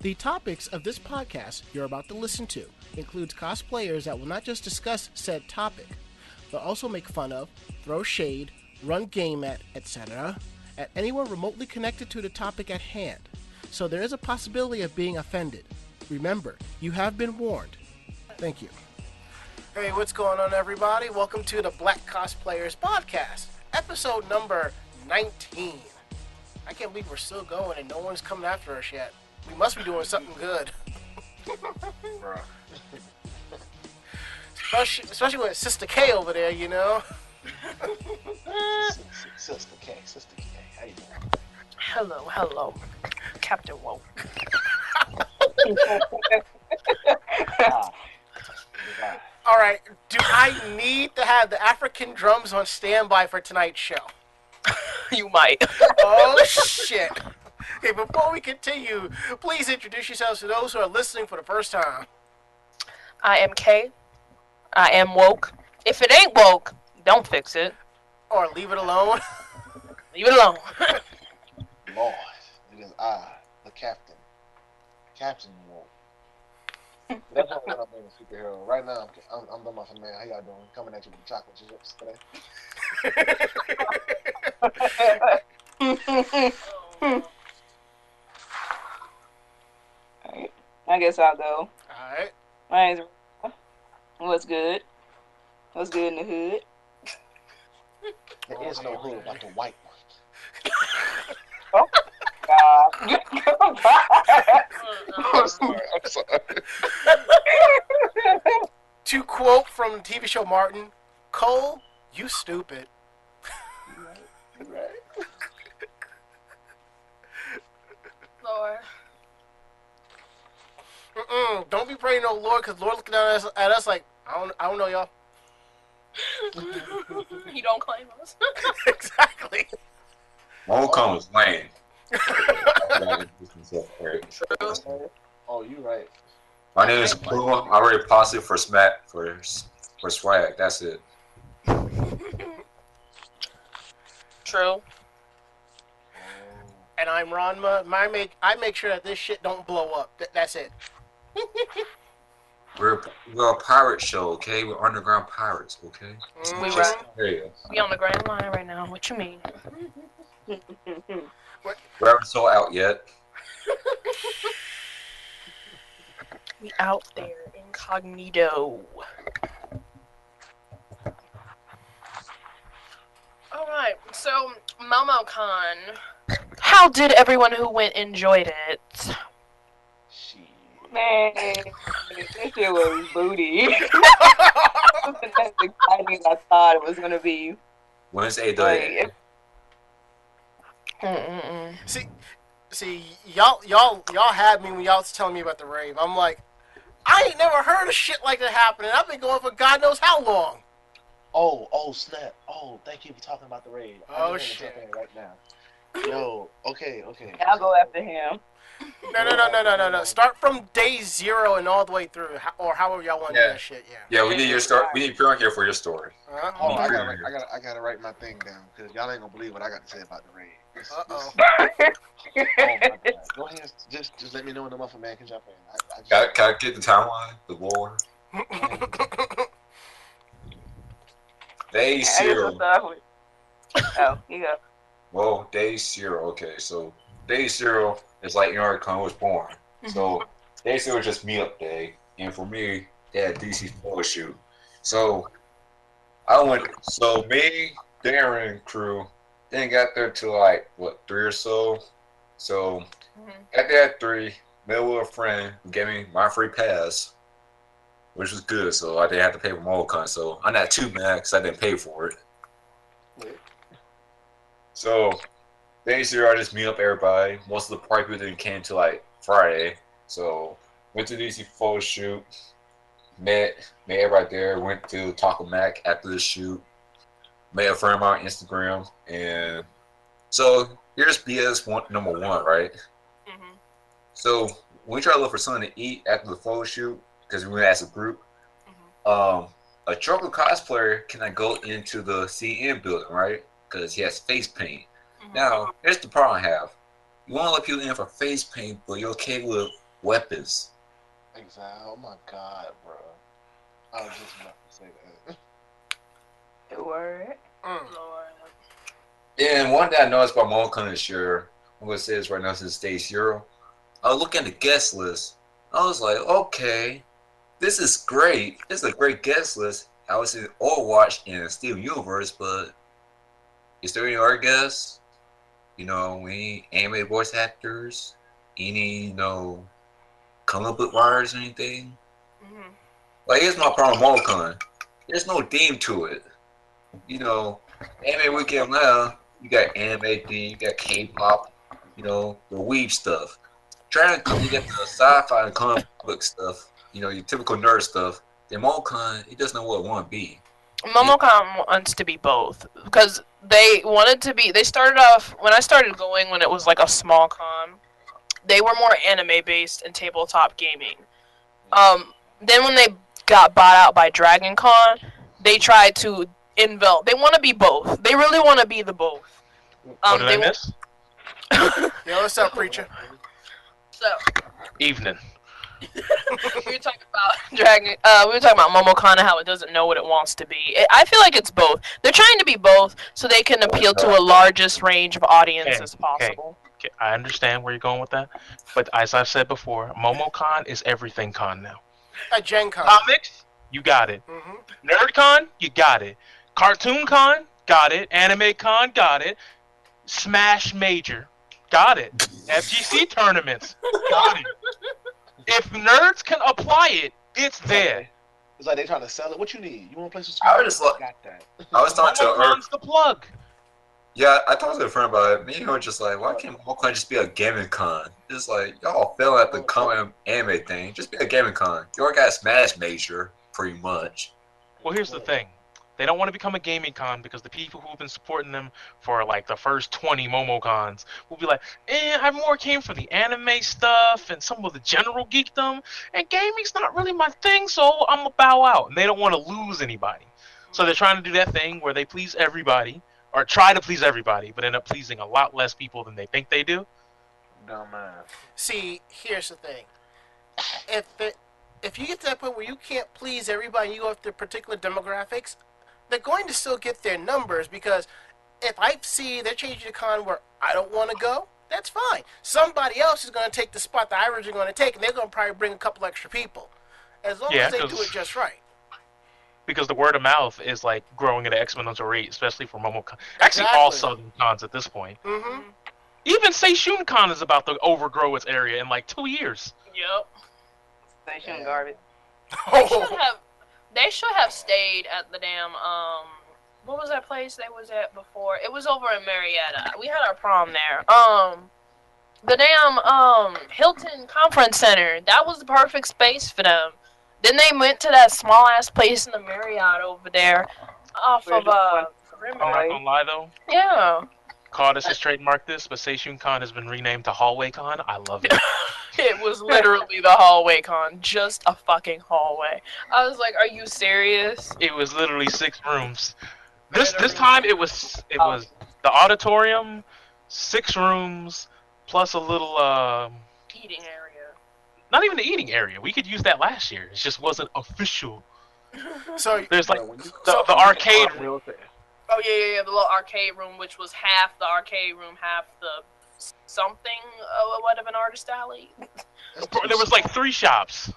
The topics of this podcast you're about to listen to includes cosplayers that will not just discuss said topic, but also make fun of, throw shade, run game at, etc., at anyone remotely connected to the topic at hand. So there is a possibility of being offended. Remember, you have been warned. Thank you. Hey, what's going on, everybody? Welcome to the Black Cosplayers podcast, episode number 19. I can't believe we're still going and no one's coming after us yet. We must be doing something good. especially with Sista Kay over there, you know? Sista Kay, how you doing? Hello, Captain Woke. Alright, do I need to have the African drums on standby for tonight's show? You might. Oh, shit. Okay, before we continue, please introduce yourselves to those who are listening for the first time. I am Kay. I am woke. If it ain't woke, don't fix it. Or leave it alone. Leave it alone. Lord, it is I, the Captain Woke. That's why I'm being a superhero. Right now, I'm the Muffin Man. How y'all doing? Coming at you with chocolate chips today. Alright, I guess I'll go. Alright. My name's Ranma. What's good? What's good in the hood? There is no hood like the white one. Oh, God. I'm sorry. To quote from the TV show Martin, Cole, you stupid. Right. Lord. Don't be praying no Lord, because Lord looking at us like, I don't know, y'all. You don't claim us. Exactly. Momocon was lame. Oh, you right. My name is Pooh. I'm already positive for smack for swag. That's it. True. And I'm Ranma. I make sure that this shit don't blow up. That's it. We're a pirate show, okay? We're underground pirates, okay? We Just right. area. We on the Grand Line right now. What you mean? We haven't sold out yet. We out there incognito. Alright, so Momocon. How did everyone who went enjoyed it? Man, this shit was booty. Something as exciting as I thought it was gonna be. Wednesday day. See, y'all had me when y'all was telling me about the rave. I'm like, I ain't never heard of shit like that happening. I've been going for God knows how long. Oh, snap. Oh, thank you for talking about the raid. Oh, shit. Right now. Yo, okay. I'll go after him. No. Start from day 0 and all the way through, or however y'all want to do that shit. Yeah. Yeah, we need your story. We need Pure here for your story. Oh, I gotta write my thing down because y'all ain't gonna believe what I got to say about the raid. Uh-oh. Oh my God. Go ahead, just let me know when the Muffin Man can jump in. Can I get the timeline? The war. Day 0. Oh, you go. Well, day 0. Okay, so day 0 is like Con was born. So day 0 is just meetup day, and for me, they had DC photo shoot. So I went. So me, Darren, crew, didn't got there till like 3 or so. So got there at 3. Met with a friend who gave me my free pass, which was good. So I didn't have to pay for Momocon. So I'm not too mad because I didn't pay for it. So day 0, I just meet up everybody. Most of the party people didn't came till like Friday. So went to DC photo shoot. Met everybody there. Went to Taco Mac after the shoot. Met a friend of mine on Instagram. And so here's BS number 1, right? So we try to look for something to eat after the photo shoot because we went as a group. A chocolate cosplayer cannot go into the CN building, right? Because he has face paint. Now, here's the problem I have. You want to let people in for face paint, but you're okay with weapons. Exactly. Oh my god, bro. I was just about to say that. Word. Lord. And one thing I noticed about Momocon this year, I'm gonna say this right now since day 0. I was looking at the guest list. I was like, okay, this is great. This is a great guest list. I was in Overwatch and Steven Universe, but is there any other guests? Any anime voice actors? Any, comic book writers or anything? Mm-hmm. Like, here's my problem with Momocon. There's no theme to it. Anime weekend now, you got anime theme, you got K-pop, the weeb stuff. Trying to come, you get the sci-fi and comic book stuff, your typical nerd stuff. Then Momocon, he doesn't know what it want to be. Momocon wants to be both because they wanted to be. They started off when I started going when it was like a small con. They were more anime based and tabletop gaming. Then when they got bought out by Dragon Con, they tried to envelop. They want to be both. They really want to be the both. What did I miss? Yo, what's up, preacher? So Evening. we were talking about Dragon. We were talking about Momocon and how it doesn't know what it wants to be. I feel like it's both. They're trying to be both so they can appeal to a largest range of audience as possible. Okay, I understand where you're going with that, but as I've said before, Momocon is everything con now. A Gen Con. Comics, you got it. Mm-hmm. NerdCon, you got it. Cartoon Con, got it. Anime Con, got it. Smash Major, got it. FGC tournaments, got it. If nerds can apply it, it's there. It's like they trying to sell it. What you need? You want to play some? I was just got that. I was talking to Momocon's the plug. Yeah, I talked to a friend about it. Me and her were just like, why can't Momocon just be a gaming con? It's like, y'all fell at the comic anime thing. Just be a gaming con. You already got a Smash Major, pretty much. Well, here's the thing. They don't want to become a gaming con because the people who've been supporting them for like the first 20 Momocons will be like, I more came for the anime stuff and some of the general geekdom, and gaming's not really my thing, so I'm gonna bow out. And they don't want to lose anybody. So they're trying to do that thing where they please everybody, or try to please everybody, but end up pleasing a lot less people than they think they do. Dumbass. See, here's the thing. If you get to that point where you can't please everybody and you go after particular demographics, they're going to still get their numbers, because if I see they're changing the con where I don't want to go, that's fine. Somebody else is going to take the spot that I originally going to take, and they're going to probably bring a couple extra people. As long as they do it just right. Because the word of mouth is like growing at an exponential rate, especially for Momocon. Actually, all Southern cons at this point. Mm-hmm. Even Seishun Con is about to overgrow its area in like 2 years. Yep. Station garbage. They should have stayed at the damn what was that place they was at before? It was over in Marietta. We had our prom there. The damn Hilton Conference Center. That was the perfect space for them. Then they went to that small ass place in the Marriott over there, off of Perimeter. I'm not gonna lie though. Yeah. Cardis has trademarked this, but Seishun Con has been renamed to Hallway Con. I love it. It was literally the hallway con, just a fucking hallway. I was like, "Are you serious?" It was literally 6 rooms. This time it was the auditorium, 6 rooms plus a little Eating area. not even the eating area. We could use that last year. It just wasn't official. So There's like the arcade. Oh yeah. The little arcade room, which was half the arcade room, half the something what of an artist alley. There was like 3 shops.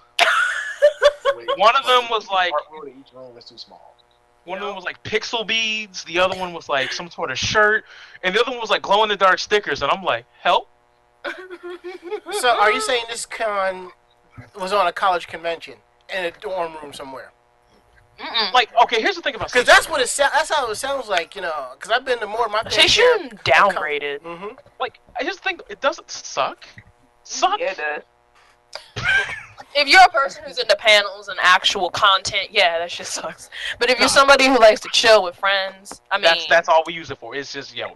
One of them was like each room is too small. One of them was like pixel beads. The other one was like some sort of shirt, and the other one was like glow in the dark stickers. And I'm like, help. So are you saying this con was on a college convention in a dorm room somewhere? Like, okay, here's the thing about Because that's what it that's how it sounds like, Because I've been to more of my They shouldn't downgraded. Mm-hmm. Like, here's the thing. It doesn't suck. Suck. Yeah, it does. If you're a person who's into panels and actual content, yeah, that shit sucks. But if you're somebody who likes to chill with friends, I mean, That's all we use it for. It's just yo.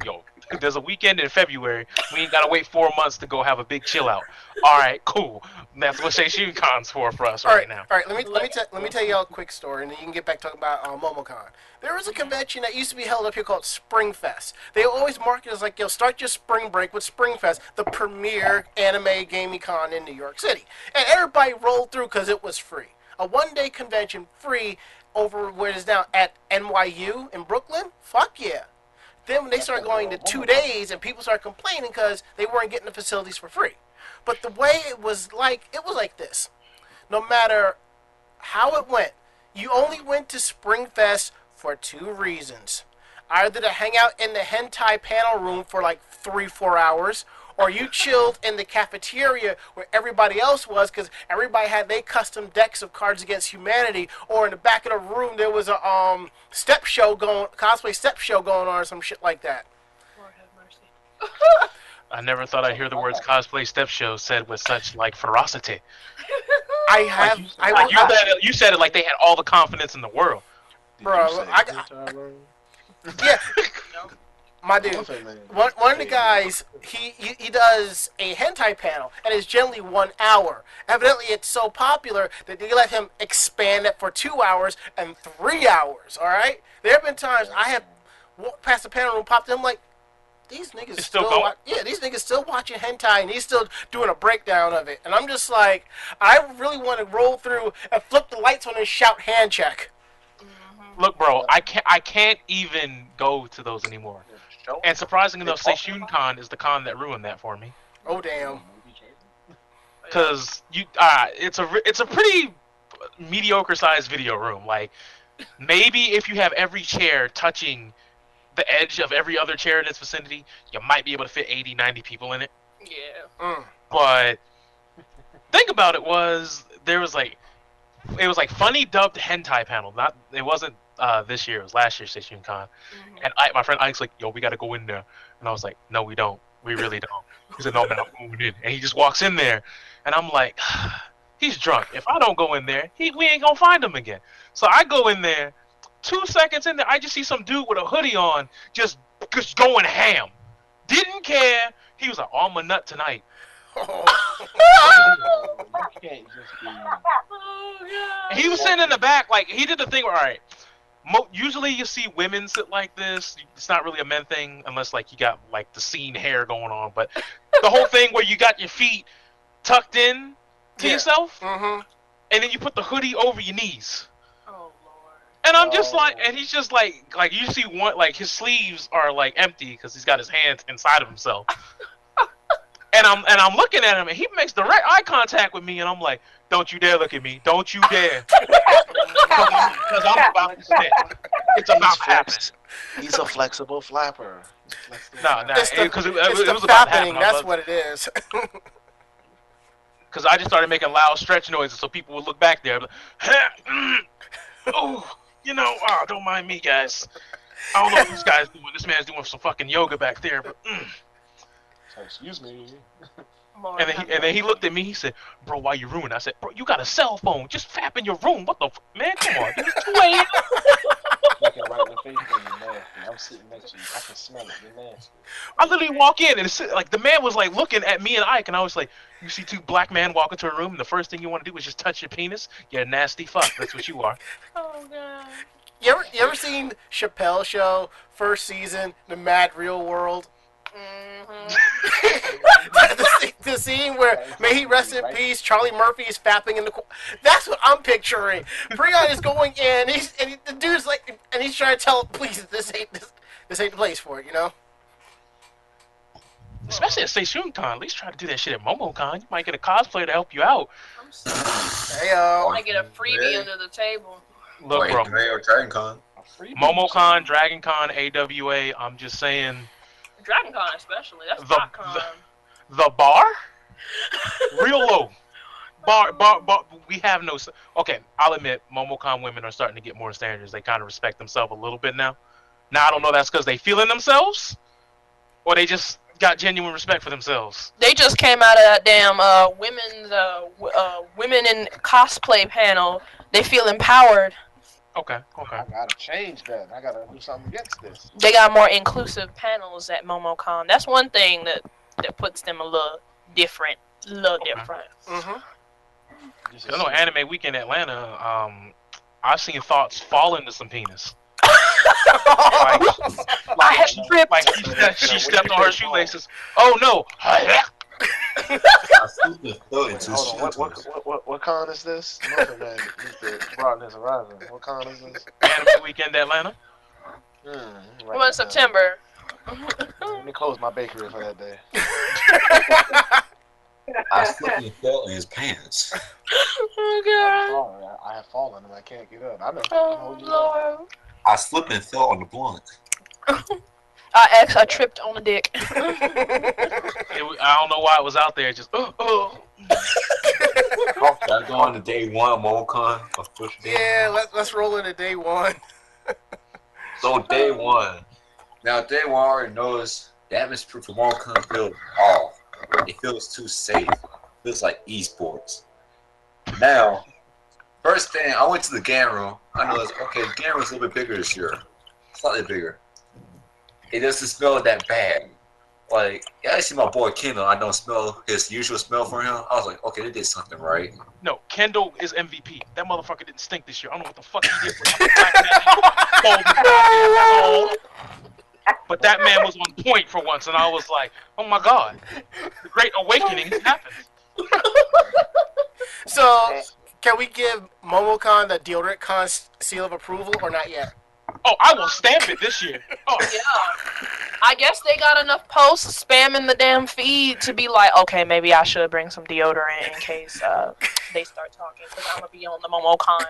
There's a weekend in February. We ain't gotta wait 4 months to go have a big chill out. All right, cool. That's what Seishun Con's for us right now. All right. Let me tell y'all a quick story, and then you can get back talking about Momocon. There was a convention that used to be held up here called Spring Fest. They always market it as like, start your spring break with Spring Fest, the premier anime gaming con in New York City, and everybody rolled through because it was free. A one-day convention, free, over where it is now at NYU in Brooklyn. Fuck yeah. Then when they started going to 2 days, and people started complaining because they weren't getting the facilities for free. But the way it was like this. No matter how it went, you only went to Springfest for 2 reasons. Either to hang out in the hentai panel room for like 3-4 hours, or you chilled in the cafeteria where everybody else was because everybody had their custom decks of Cards Against Humanity, or in the back of the room there was a cosplay step show going on or some shit like that. Lord have mercy. I never thought I'd hear the words cosplay step show said with such like ferocity. You said it like they had all the confidence in the world. Bro, yeah. My dude, one of the guys, he does a hentai panel, and it's generally 1 hour. Evidently, it's so popular that they let him expand it for 2 hours and 3 hours, all right? There have been times I have walked past the panel room, popped in, I'm like, these niggas these niggas still watching hentai, and he's still doing a breakdown of it. And I'm just like, I really want to roll through and flip the lights on and shout hand check. Look, bro, I can't even go to those anymore. And surprisingly enough, Seishun Con is the con that ruined that for me. Oh damn! Because it's a pretty mediocre sized video room. Like maybe if you have every chair touching the edge of every other chair in its vicinity, you might be able to fit 80, 90 people in it. Yeah. But think about it, it was like funny dubbed hentai panel. It wasn't this year. It was last year's Seishun Con. And my friend Ike's like, yo, we gotta go in there. And I was like, no, we don't. We really don't. He said, no, man, I'm going in. And he just walks in there. And I'm like, he's drunk. If I don't go in there, we ain't gonna find him again. So I go in there. 2 seconds in there, I just see some dude with a hoodie on, just going ham. Didn't care. He was like, oh, I'm a nut tonight. He was sitting in the back, like, he did the thing where, all right, usually you see women sit like this. It's not really a men thing unless, like, you got, like, the scene hair going on. But the whole thing where you got your feet tucked in to yourself, and then you put the hoodie over your knees. And I'm just like, and he's just like you see one, like his sleeves are like empty because he's got his hands inside of himself. and I'm looking at him, and he makes direct eye contact with me, and I'm like, don't you dare look at me, don't you dare, because I'm about to snap. It's about to happen. He's a flexible flapper. No, because it was about to happen. That's what it is. Because I just started making loud stretch noises, so people would look back there. Like, oh. Don't mind me, guys. I don't know what this guy's doing. This man's doing some fucking yoga back there, but. Excuse me. And then he looked at me. He said, "Bro, why you ruining?" I said, "Bro, you got a cell phone. Just fap in your room. What the man? Come on, it's 2 a.m." Looking right in the face, you're nasty. I'm sitting next to you. I can smell it. You're nasty. I literally walk in, and it's like the man was like looking at me and Ike, and I was like, "You see 2 black men walk into a room, and the first thing you want to do is just touch your penis? You're a nasty fuck. That's what you are." Oh god. You ever seen Chappelle Show first season, The Mad Real World? the scene where, may he rest in peace, Charlie Murphy is fapping in the corner. That's what I'm picturing. Prion is going in, the dude's like, and he's trying to tell him, please, this ain't the place for it, Especially at Seishun Con, at least try to do that shit at Momocon. You might get a cosplayer to help you out. I'm sorry. Hey, I might get a freebie under the table. Look, bro. Dragon Con. Momocon, Dragon Con, AWA, I'm just saying. Dragon Con especially, that's top con. The bar? Real low. Bar, we have no... Okay, I'll admit, Momocon women are starting to get more standards. They kind of respect themselves a little bit now. Now, I don't know if that's because they feeling themselves, or they just got genuine respect for themselves. They just came out of that damn women in cosplay panel. They feel empowered. Okay. I gotta change that. I gotta do something against this. They got more inclusive panels at Momocon. That's one thing that puts them a little different. Mm-hmm. Just I know Anime Week in Atlanta. I've seen thoughts fall into some penis. I have tripped. Like she stepped on her shoelaces. Oh no! I sleep and fell into Hold on, shoe what con is this? Muffin Man needs to broaden his horizon. What con is this? Anime Weekend Atlanta. Well, in September. Let me close my bakery for that day. I slipped and fell in his pants. Oh I'm god. sorry, I have fallen and I can't get up. I know. Oh lord. I slipped and fell on the blunt. I tripped on a dick. I don't know why it was out there. Just Gotta go on to day one of Momocon. Yeah, let's roll into day one. So day one. Now day one I already noticed the atmosphere for Momocon feels off. It feels too safe. It feels like esports. Now, first thing, I went to the game room. I noticed, okay, the game room's a little bit bigger this year. Slightly bigger. It doesn't smell that bad. Like, yeah, I see my boy Kendall. I don't smell his usual smell from him. I was like, okay, they did something right. no. Kendall is MVP. That motherfucker didn't stink this year. I don't know what the fuck he did. But that man was on point for once, and I was like, oh my god, the great awakening happened. So, can we give Momocon the Deodorant Con seal of approval or not yet? Oh, I will stamp it this year. Oh, Yeah. I guess they got enough posts spamming the damn feed to be like, okay, maybe I should bring some deodorant in case they start talking, because I'm going to be on the Momocon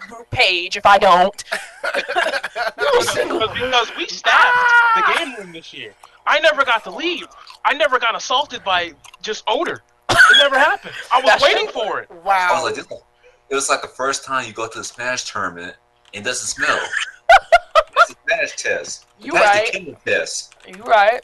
group page if I don't. because we staffed the game room this year. I never got to leave. I never got assaulted by just odor. It never happened. I was waiting for it. I Wow. was like, it was like the first time you go to the Smash tournament and it doesn't smell. It's a Smash test. You That's right. the Kindle test. You right.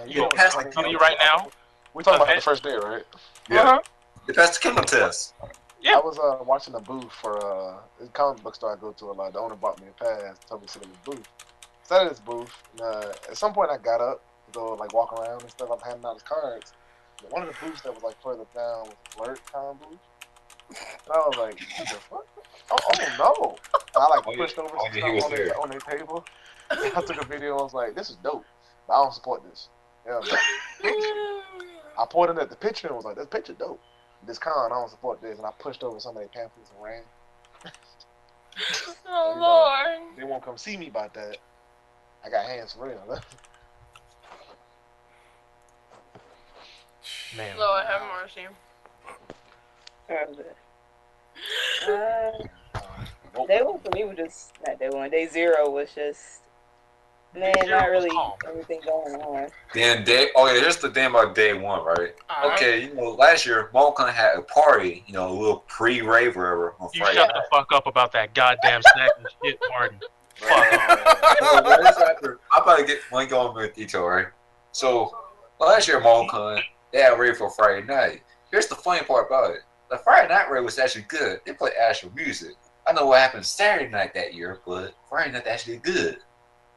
And Yo, know, I'm telling you right now. We're talking about the first day, right? Yeah. Uh-huh. It passed the Kindle test. Yeah. I was watching a booth for the comic book store I go to a lot. The owner bought me a pass, told me to sit in the booth. Sat at this booth. And, at some point, I got up to go like walk around and stuff. I'm handing out his cards. But one of the booths that was like further down was a flirt con booth. And I was like, what the fuck? Oh no! And I like pushed over some stuff on their table. And I took a video and was like, this is dope. But I don't support this. Yeah, I pointed at the picture and was like, this picture dope. This con, I don't support this. And I pushed over some of their pamphlets and ran. Oh, You know, Lord. they won't come see me about that. I got hands for real. Man. Lord have mercy. Day one for me was just not day one. Day zero was just not really everything going on. Then here's the thing about day one, right? Okay, last year Momocon had a party, a little pre-rave or whatever on You Friday shut night. the fuck up about that goddamn snack and shit party. I'm about to get one going with detail, right? So last year Momocon, they had a rave for Friday night. Here's the funny part about it. The Friday night rave was actually good. They played actual music. I know what happened Saturday night that year, but Friday night actually good.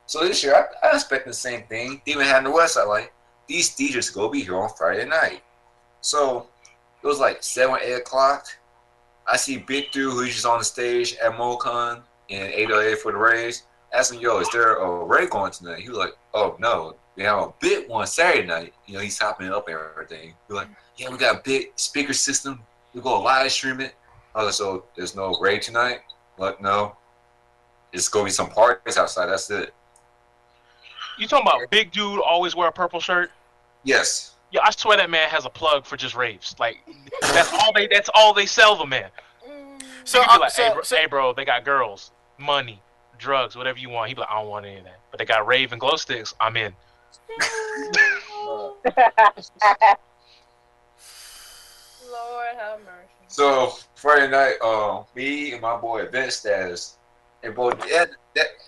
So this year, I expect the same thing. They even had on the website, like, these DJs go be here on Friday night. So it was like 7, 8 o'clock. I see Big Dude, who's just on the stage at MoCon in 808 for the raves. Asking, yo, is there a rave going tonight? He was like, oh, no. They have a big one Saturday night. He's topping it up and everything. We're like, yeah, we got a big speaker system. We go live stream it. I was like, so there's no rave tonight? Like, no. It's going to be some parties outside. That's it. You talking about Big Dude always wear a purple shirt? Yes. Yeah, I swear that man has a plug for just raves. Like, that's all they sell the man. So, You could be like, hey, bro, they got girls, money, drugs, whatever you want. He be like, I don't want any of that. But they got rave and glow sticks. I'm in. Lord have mercy. So Friday night, me and my boy Vince Status, and both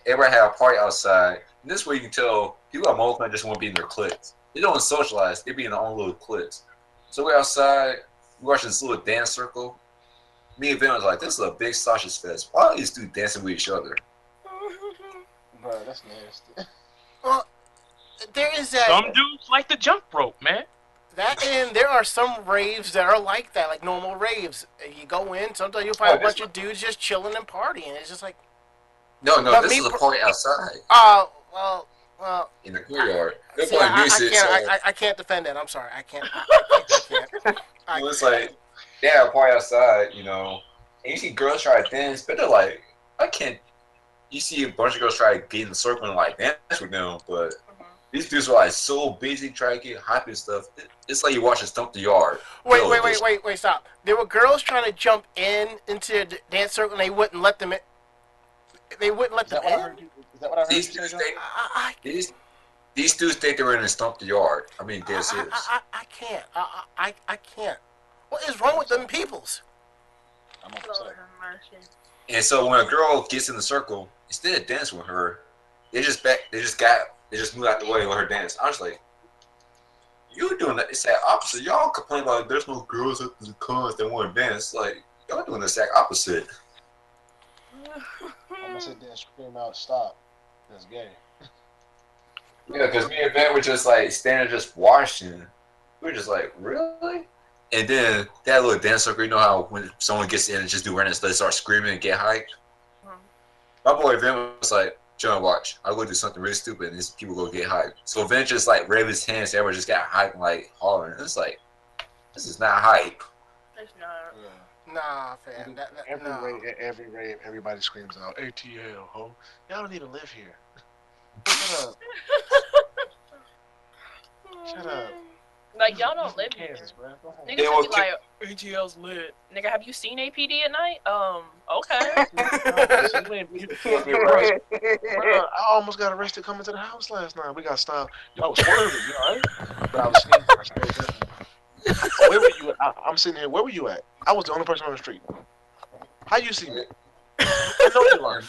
everybody had a party outside. And this way you can tell people at Mokan just want to be in their cliques. They don't socialize; they be in their own little cliques. So we're outside, we watch this little dance circle. Me and Ben was like, this is a big sausage fest. Why are these dudes dancing with each other? Bro, that's nasty. Well, there is that. Some dudes like the jump rope, man. That and there are some raves that are like that, like normal raves. You go in, sometimes you'll find a bunch of dudes just chilling and partying. It's just like, No, But this me is a per- party outside well, in the courtyard. They're see, playing music. I can't defend that. I'm sorry, I can't. So it's like they have a party outside, you know, and you see girls try to dance, but they're like, I can't. You see a bunch of girls try to get in the circle and like dance with them, but these dudes are like so busy trying to get hype and stuff. It's like you watching Stump the Yard. Wait, stop. There were girls trying to jump into the dance circle and they wouldn't let them in. They wouldn't let Is them that what I in? heard you? Is that what I heard These you dudes say? think I, these dudes think they were in a Stump the Yard. I mean, dead serious. I can't. I can't. What is wrong with them peoples? I'm upset. And so when a girl gets in the circle, instead of dancing with her, they just moved out the way and let her dance. I was like, you doing that? It's that opposite. Y'all complain about there's no girls at the cons that want to dance. Like y'all doing the exact opposite. I'm gonna sit there and scream out, "Stop! That's gay." Yeah, because me and Ben were just like standing, just watching. We were just like, really? And then that little dance circle, you know how when someone gets in and just do random stuff, they start screaming and get hyped. My boy Vin was like, John, watch. I'll go do something really stupid and these people go get hyped. So Vin just like raised his hands, everyone just got hyped and like hollering. It's like, this is not hype. It's not. Yeah. Nah, fam. Every rave, everybody screams out, "ATL, ho! Y'all don't even live here." Shut up! Shut up! Like, y'all don't live here. Kansas, bro. Go home. Niggas Yeah, well, would be like, ATL's lit. Nigga, have you seen APD at night? Okay. Bro, I almost got arrested coming to the house last night. We got stopped. Y'all was swerving, you alright? But I was sneaking. I stayed there. Where were you at? I'm sitting here. Where were you at? I was the only person on the street. How you see me? I know you are.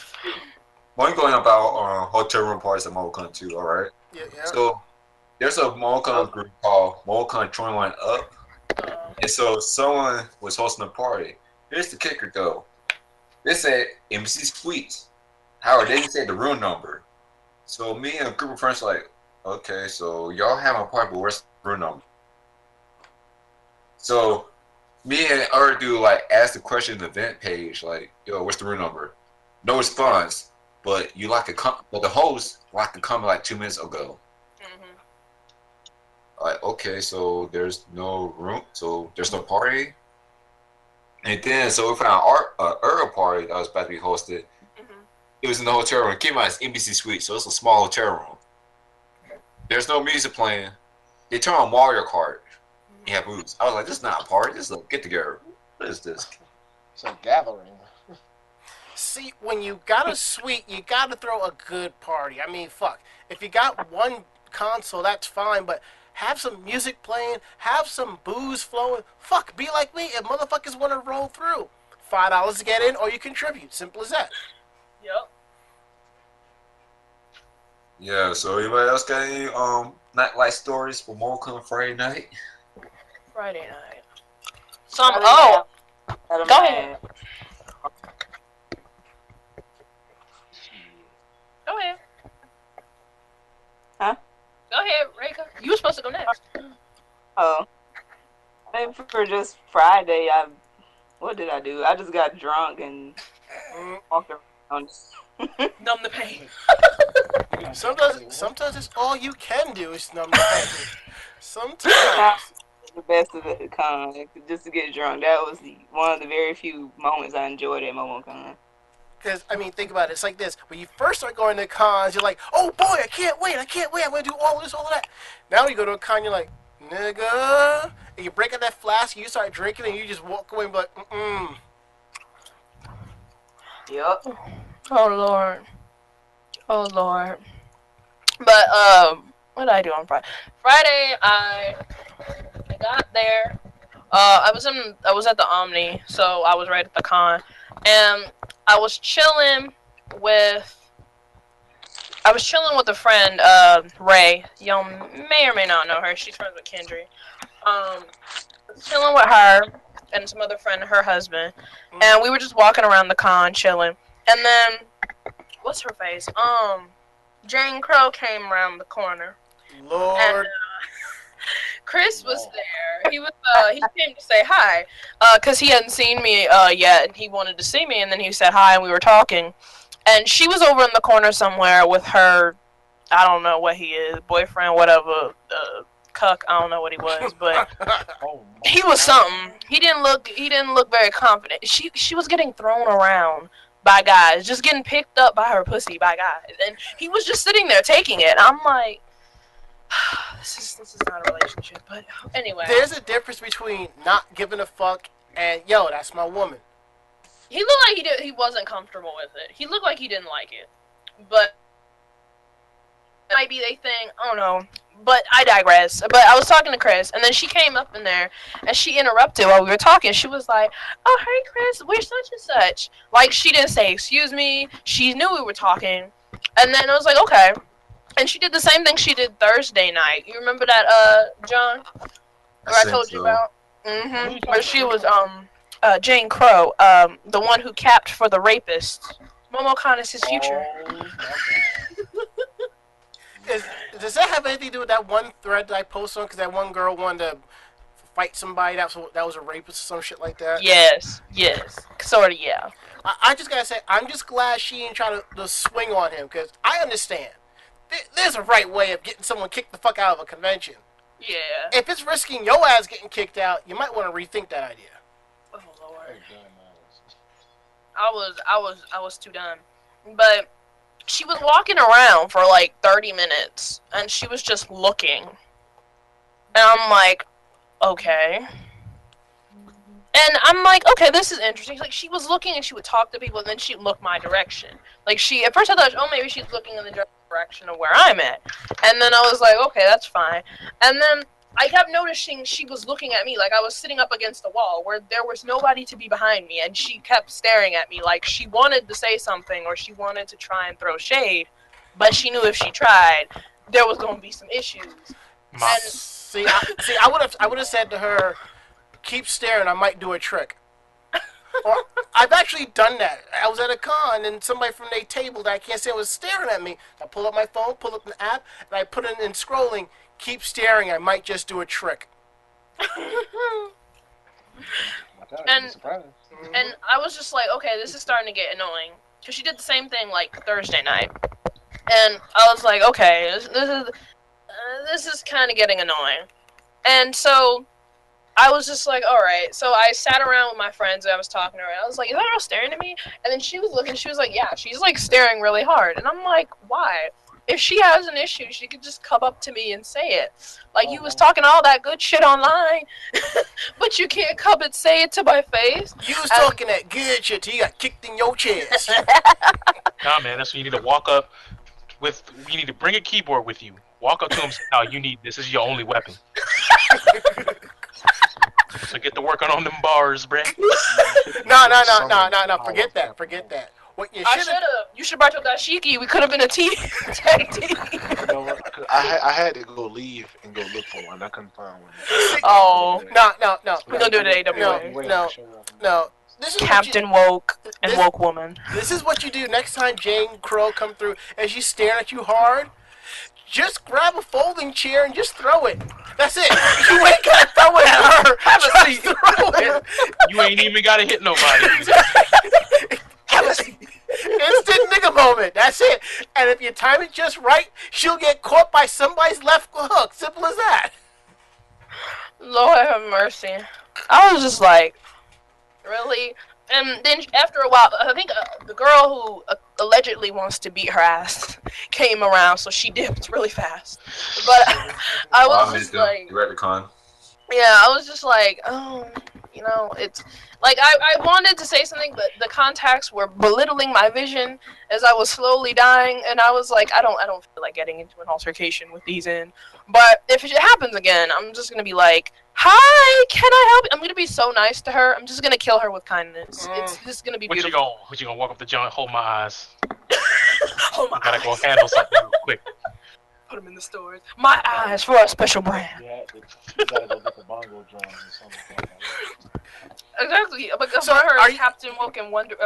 One going about hotel room parties at Momocon too, alright? Yeah. So there's a Momocon group called Momocon 21 Up. And so someone was hosting a party. Here's the kicker though. They said MC Suites. However, they didn't say the room number. So me and a group of friends were like, okay, so y'all having a party, but where's the room number? So me and other dude like asked the question in the event page, like, yo, what's the room number? No response. But but the host locked the comment like 2 minutes ago. Like, okay, so there's no room, so there's no party. And then, so we found our party that was about to be hosted. It was in the hotel room. Keep in mind, it's NBC Suite, so it's a small hotel room. There's no music playing. They turn on Mario Kart and have booze. I was like, this is not a party. This is a get-together. What is this? It's a gathering. See, when you got a suite, you got to throw a good party. I mean, fuck. If you got one console, that's fine, but have some music playing, have some booze flowing. Fuck, be like me if motherfuckers want to roll through. $5 to get in, or you contribute. Simple as that. Yep. Yeah, so anybody else got any nightlife stories for Momocon Friday night? Friday night. Go Go ahead. Go ahead. Huh? Go ahead, Reka. You were supposed to go next. Oh. I think for just Friday, what did I do? I just got drunk and walked around. Numb the pain. Sometimes it's all you can do is numb the pain. Sometimes. The best of the con, just to get drunk. That was one of the very few moments I enjoyed at Momocon. Because, I mean, think about it. It's like this. When you first start going to cons, you're like, oh, boy, I can't wait. I'm going to do all of this, all of that. Now you go to a con, you're like, nigga. And you break out that flask, you start drinking, and you just walk away and be like, mm-mm. Yep. Oh, Lord. But, what did I do on Friday? Friday, I got there. I was at the Omni, so I was right at the con. And I was chilling with a friend, Ray. You may or may not know her. She's friends with Kendry. Chilling with her, and some other friend, her husband, and we were just walking around the con, chilling. And then, what's her face? Jane Crow came around the corner. Lord. And, Chris was there. He was. He came to say hi, cause he hadn't seen me yet, and he wanted to see me. And then he said hi, and we were talking. And she was over in the corner somewhere with her, I don't know what he is, boyfriend, whatever, cuck. I don't know what he was, but he was something. He didn't look very confident. She was getting thrown around by guys, just getting picked up by her pussy by guys, and he was just sitting there taking it. I'm like, this is not a relationship, but anyway. There's a difference between not giving a fuck and yo, that's my woman. He looked like he wasn't comfortable with it. He looked like he didn't like it, but it might be they think, I don't know. But I digress. But I was talking to Chris, and then she came up in there, and she interrupted while we were talking. She was like, "Oh, hey, Chris, we're such and such." Like, she didn't say, "Excuse me." She knew we were talking. And then I was like, okay. And she did the same thing she did Thursday night. You remember that, John? Where I told you about? Mm-hmm. Where she was, Jane Crow, the one who capped for the rapist. Momocon is his future. Does that have anything to do with that one thread that I posted on? Because that one girl wanted to fight somebody that was a rapist or some shit like that? Yes. Sort of, yeah. I just gotta say, I'm just glad she didn't try to swing on him, because I understand. There's a right way of getting someone kicked the fuck out of a convention. Yeah. If it's risking your ass getting kicked out, you might want to rethink that idea. Oh, Lord. I was too done. But she was walking around for like 30 minutes, and she was just looking. And I'm like, okay. And I'm like, okay, this is interesting. Like, she was looking and she would talk to people, and then she'd look my direction. Like, at first I thought, oh, maybe she's looking in the direction of where I'm at. And then I was like, okay, that's fine. And then I kept noticing she was looking at me, like I was sitting up against the wall where there was nobody to be behind me, and she kept staring at me like she wanted to say something or she wanted to try and throw shade, but she knew if she tried, there was going to be some issues. And See, I would have said to her, keep staring, I might do a trick. Or, I've actually done that. I was at a con, and somebody from their table that I can't say was staring at me. I pull up my phone, pull up an app, and I put it in scrolling, keep staring, I might just do a trick. and I was just like, okay, this is starting to get annoying. Because she did the same thing, like, Thursday night. And I was like, okay, this is kind of getting annoying. And so I was just like, all right. So I sat around with my friends and I was talking to her. And I was like, is that girl staring at me? And then she was looking. She was like, yeah, she's like staring really hard. And I'm like, why? If she has an issue, she could just come up to me and say it. Like, you was talking all that good shit online, but you can't come and say it to my face. You was talking that good shit till you got kicked in your chest. Nah, man, that's when you need to walk up with. You need to bring a keyboard with you. Walk up to him and say, "Oh, you need this. This is your only weapon." So get to working on them bars, bruh. No. Forget that. What you should have. You should brought your dashiki. We could have been a team. Tag team. You know what? I had to go leave and go look for one. I couldn't find one. Oh. No. We're gonna do it at AWA. No. This is Captain Woke and Woke Woman. This is what you do next time Jane Crow come through and she's staring at you hard. Just grab a folding chair and just throw it. That's it. You ain't gotta throw it at her. Have a seat. Throw it. You ain't even gotta hit nobody. Have a seat. Instant nigga moment. That's it. And if you time it just right, she'll get caught by somebody's left hook. Simple as that. Lord have mercy. I was just like, really? And then after a while, I think the girl who allegedly wants to beat her ass came around, so she dipped really fast. But I was just like, you're at the con. Yeah, I was just like, oh, you know, it's like I wanted to say something, but the contacts were belittling my vision as I was slowly dying, and I was like, I don't feel like getting into an altercation with these in. But if it happens again, I'm just gonna be like, hi, can I help you? I'm gonna be so nice to her. I'm just gonna kill her with kindness. It's just gonna be beautiful. What you gonna walk up the joint, hold my eyes? Hold my gotta eyes. go handle something real quick. Put them in the stores. My eyes for a special brand. Yeah, you gotta go get the bongo drums or something like that. Exactly, because So, I heard are you- Captain Woke and Wonder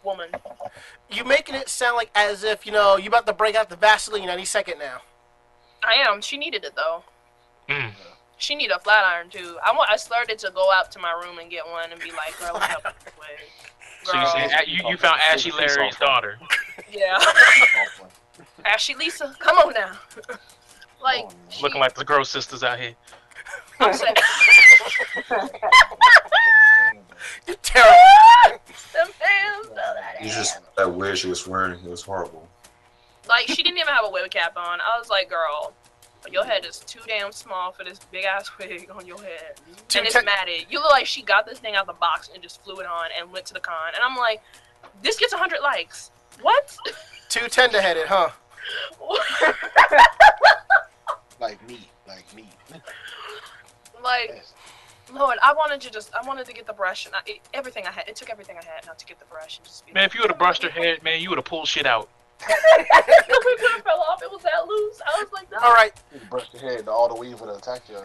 Woman. You making it sound like as if you about to break out the Vaseline any second now. I am. She needed it though. Mm. She need a flat iron too. I started to go out to my room and get one and be like, girl, look up this way. So you found Ashy Larry's daughter. Yeah. Ashy Lisa, come on now. Like Looking like the Gross Sisters out here. I'm saying. You're terrible. Them fans. It's just that wig she was wearing. It was horrible. Like she didn't even have a wig cap on. I was like, girl, your head is too damn small for this big ass wig on your head. And it's matted. You look like she got this thing out the box and just flew it on and went to the con. And I'm like, this gets 100 likes. What? Too tender-headed, huh? Like meat. Like, Lord, I wanted to get the brush and everything I had. It took everything I had not to get the brush and just be Man, if you would have brushed her head, man, you would have pulled shit out. it could have fell off. It was that loose. I was like, no. All right. You brush your head, all the weave would attack you.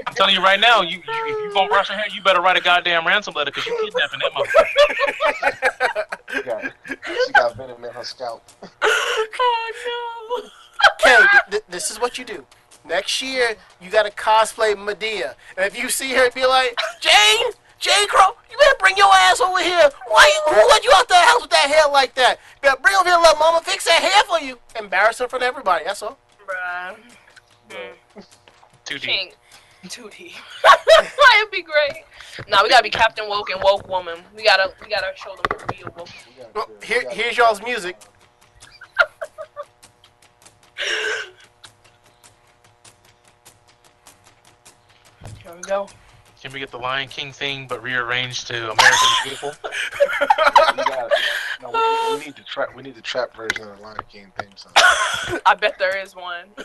I'm telling you right now, if you gonna brush her hair, you better write a goddamn ransom letter because you kidnapping that motherfucker. She got venom in her scalp. Oh no. Kay, this is what you do. Next year, you gotta cosplay Medea. And if you see her, be like, Jane Crow, you better bring your ass over here. Who let you out the house with that hair like that? You better bring over here and let mama fix that hair for you. Embarrass her in front of everybody, that's all. Bruh. Too deep. Too deep. It'd be great. Nah, we gotta be Captain Woke and Woke Woman. We gotta show them the real woke. Well, here's y'all's music. Here we go. Can we get the Lion King thing but rearranged to American Beautiful? We need the trap version of the Lion King theme song. I bet there is one. I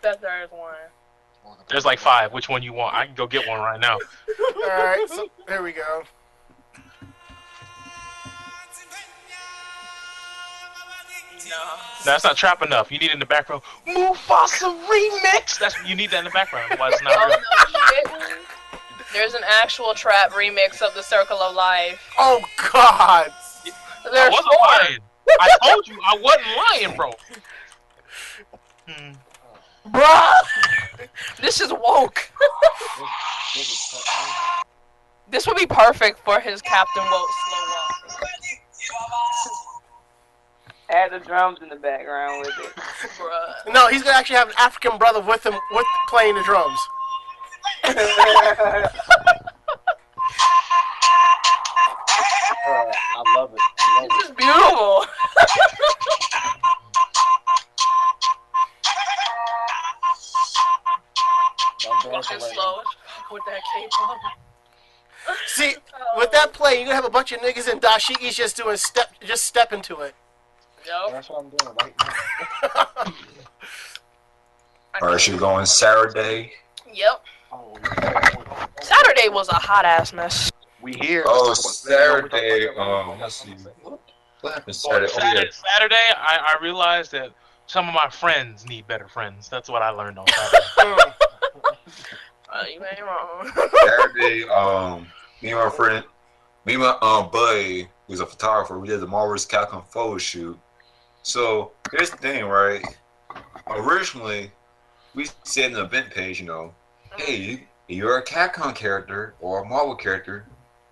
bet there is one. There's like 5. Which one you want? I can go get one right now. Alright, so here we go. No. No, that's not trap enough. You need it in the background. Mufasa remix. You need that in the background. Otherwise, it's not real. No shit. There's an actual trap remix of the Circle of Life. Oh God! I There's wasn't 4. lying. I told you I wasn't lying, bro. Bruh! This is woke. This would be perfect for his Captain Woke slow walk. Add the drums in the background with it. Bruh. No, he's gonna actually have an African brother with him, playing the drums. I love it. This is beautiful. Walking slow with that K-pop. See, with that play, you're gonna have a bunch of niggas and dashikis just step into it. Yo. That's what I'm doing right now. Alright, she going Saturday. Yep. Oh, Saturday was a hot ass mess. we here. Oh, Saturday. Let's see. What happened Saturday? Oh, yeah. Saturday, I realized that some of my friends need better friends. That's what I learned on Saturday. You ain't wrong. Saturday, me and my buddy, who's a photographer, we did the Marvel vs. Capcom photo shoot. So here's the thing, right? Originally, we said in the event page, hey, if you're a Capcom character or a Marvel character,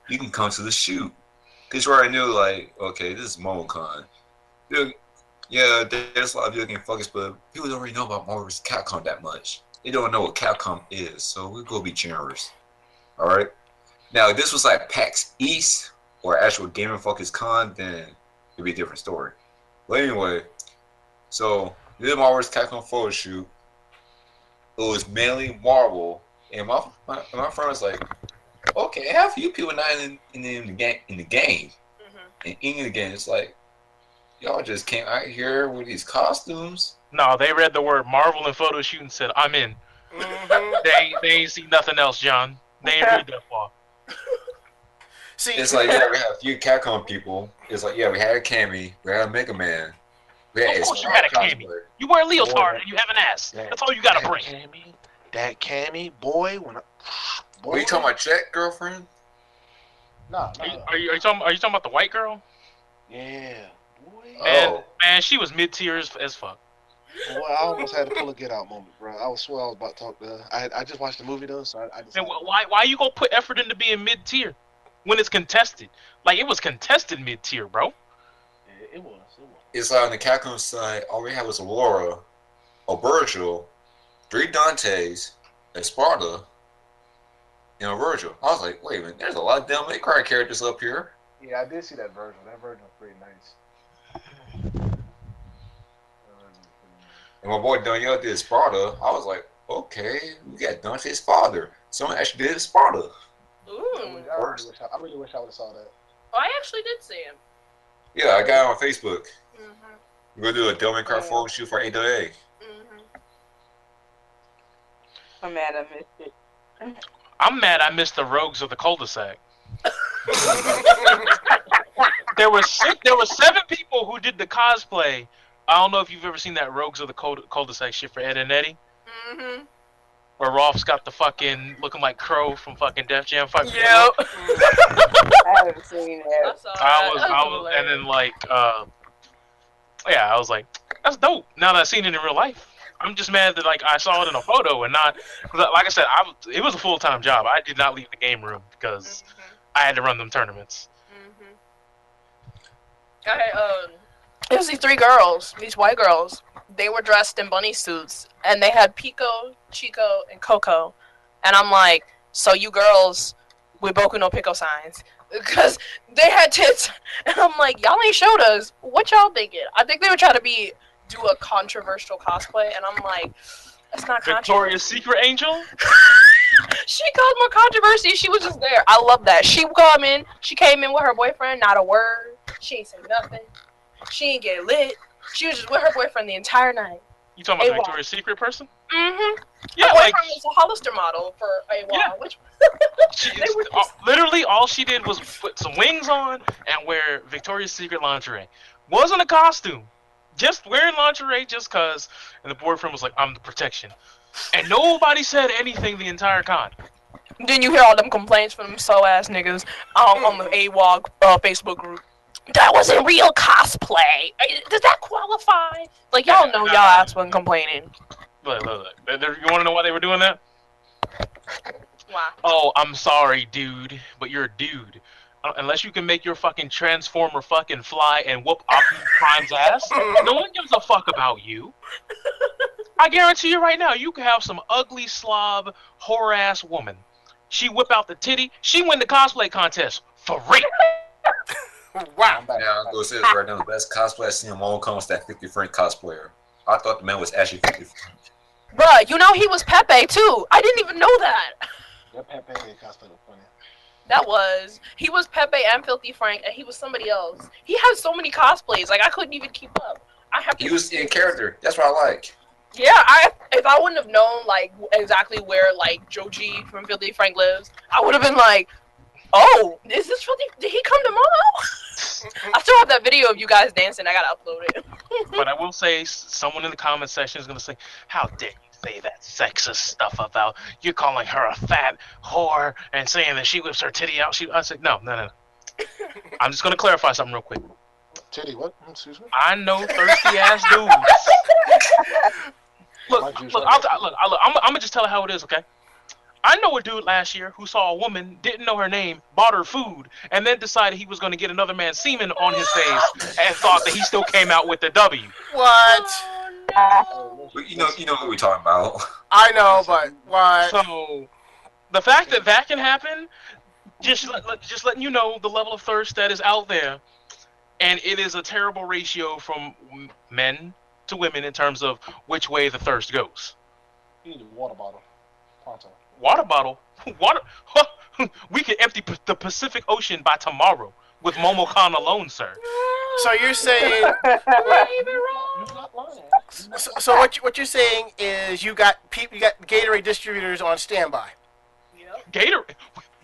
you can come to the shoot. Because where I knew, like, okay, this is Momocon. Yeah, there's a lot of people getting focused, but people don't really know about Marvel vs. Capcom that much. They don't know what Capcom is, so we'll go be generous. Alright? Now, if this was like PAX East or actual Game & Focus Con, then it'd be a different story. But anyway, so we did Marvel vs. Capcom photo shoot. It was mainly Marvel, and my friend was like, okay, half of you people not in the game. And in the game, it's like, y'all just came out here with these costumes. No, they read the word Marvel and photo shoot and said, I'm in. They ain't see nothing else, John. They ain't read that far. See, It's like, yeah, we had a few Capcom people. It's like, yeah, we had a Cammy, we had a Mega Man. We had Of course you had a Cammy. You wear a leotard and you have an ass. That's all you gotta bring. that Cammy boy when I, boy, Were you talking about Jack girlfriend? Nah, Are you talking about the white girl? yeah, boy. Man, she was mid tier as fuck. Boy, I almost had to pull a get out moment, bro. I swear I was about to talk to her. I just watched the movie though, so I And decided. why you gonna put effort into being mid tier when it's contested? Like it was contested mid tier, bro. Yeah, it was. It's on the Capcom side. All we had was Aurora, a Virgil, 3 Dantes, a Sparta, and a Virgil. I was like, wait a minute, there's a lot of Devil May Cry characters up here. Yeah, I did see that version. That version was pretty nice. And my boy Danielle did Sparta. I was like, okay, we got Dante's father. Someone actually did Sparta. Ooh. I really wish I would have saw that. Oh, I actually did see him. Yeah, I got it on Facebook. Mm-hmm. We're gonna do a Devil May Cry photo shoot for AAA. Mm-hmm. I'm mad I missed it. I'm mad I missed the Rogues of the Cul-de-sac. There were 7 people who did the cosplay. I don't know if you've ever seen that Rogues of the Cul-de-sac shit for Ed and Eddie. Mm-hmm. Where Rolf's got the fucking looking like Crow from fucking Def Jam. Yep. I haven't seen that. I was, and then like, yeah, I was like, that's dope. Now that I've seen it in real life, I'm just mad that like I saw it in a photo and not, like I said, it was a full-time job. I did not leave the game room because I had to run them tournaments. It was these 3 girls, these white girls. They were dressed in bunny suits, and they had Pico, Chico, and Coco. And I'm like, so you girls with Boku no Pico signs. Because they had tits. And I'm like, y'all ain't showed us. What y'all thinking? I think they were trying to do a controversial cosplay, and I'm like, that's not controversial. Victoria's Secret Angel? She caused more controversy. She was just there. I love that. She came in with her boyfriend, not a word. She ain't say nothing. She ain't get lit. She was just with her boyfriend the entire night. You talking about the Victoria's Secret person? Mm-hmm. Yeah, her like boyfriend was a Hollister model for a while. Yeah. Which literally all she did was put some wings on and wear Victoria's Secret lingerie. Wasn't a costume. Just wearing lingerie just cause. And the boyfriend was like, I'm the protection. And nobody said anything the entire con. Didn't you hear all them complaints from them so-ass niggas on the AWOG Facebook group? That wasn't real cosplay. Does that qualify? Like, y'all know y'all ass wasn't complaining. Look. You want to know why they were doing that? Why? Oh, I'm sorry, dude, but you're a dude. Unless you can make your fucking Transformer fucking fly and whoop Optimus Prime's ass, no one gives a fuck about you. I guarantee you right now, you could have some ugly slob, whore-ass woman. She whip out the titty, she win the cosplay contest for real. Wow. Now, I'm going to say this right now. The best cosplay I've seen in Momocon was that 50 Frank cosplayer. I thought the man was actually 50 Frank. Bruh, you know he was Pepe too. I didn't even know that. That Pepe cosplay was funny. He was Pepe and Filthy Frank, and he was somebody else. He had so many cosplays, like I couldn't even keep up. He was in character. That's what I like. Yeah, if I wouldn't have known like exactly where like Joji from Filthy Frank lives, I would have been like, oh, is this Filthy? Did he come tomorrow? I still have that video of you guys dancing. I gotta upload it. But I will say, someone in the comment section is gonna say, "How dare you say that sexist stuff about you calling her a fat whore and saying that she whips her titty out?" I said, no. I'm just gonna clarify something real quick. Titty, what? Excuse me? I know thirsty ass dudes. Look, I'm gonna just tell her how it is, okay? I know a dude last year who saw a woman, didn't know her name, bought her food, and then decided he was going to get another man's semen on his face, and thought that he still came out with the W. What? You know what we're talking about. I know, but what? So, the fact that can happen, just letting you know the level of thirst that is out there, and it is a terrible ratio from men to women in terms of which way the thirst goes. You need a water bottle. Pronto. Water bottle? Water? We could empty the Pacific Ocean by tomorrow with Momocon alone, sir. So you're saying? So what you're saying is you got Gatorade distributors on standby. Yep. Gatorade,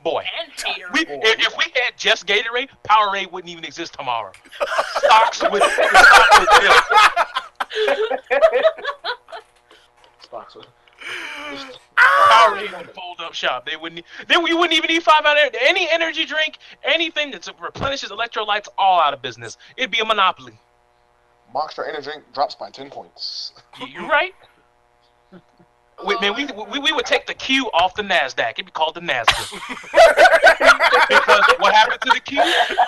boy. And Gatorade. If we had just Gatorade, Powerade wouldn't even exist tomorrow. Stocks would Stocks would. already fold up shop. They wouldn't. Then we wouldn't even need 5 out of any energy drink, anything that replenishes electrolytes, all out of business. It'd be a monopoly. Monster Energy drink drops by 10 points. You're right. Man, we would take the Q off the NASDAQ. It'd be called the NASDAQ. Because what happened to the Q?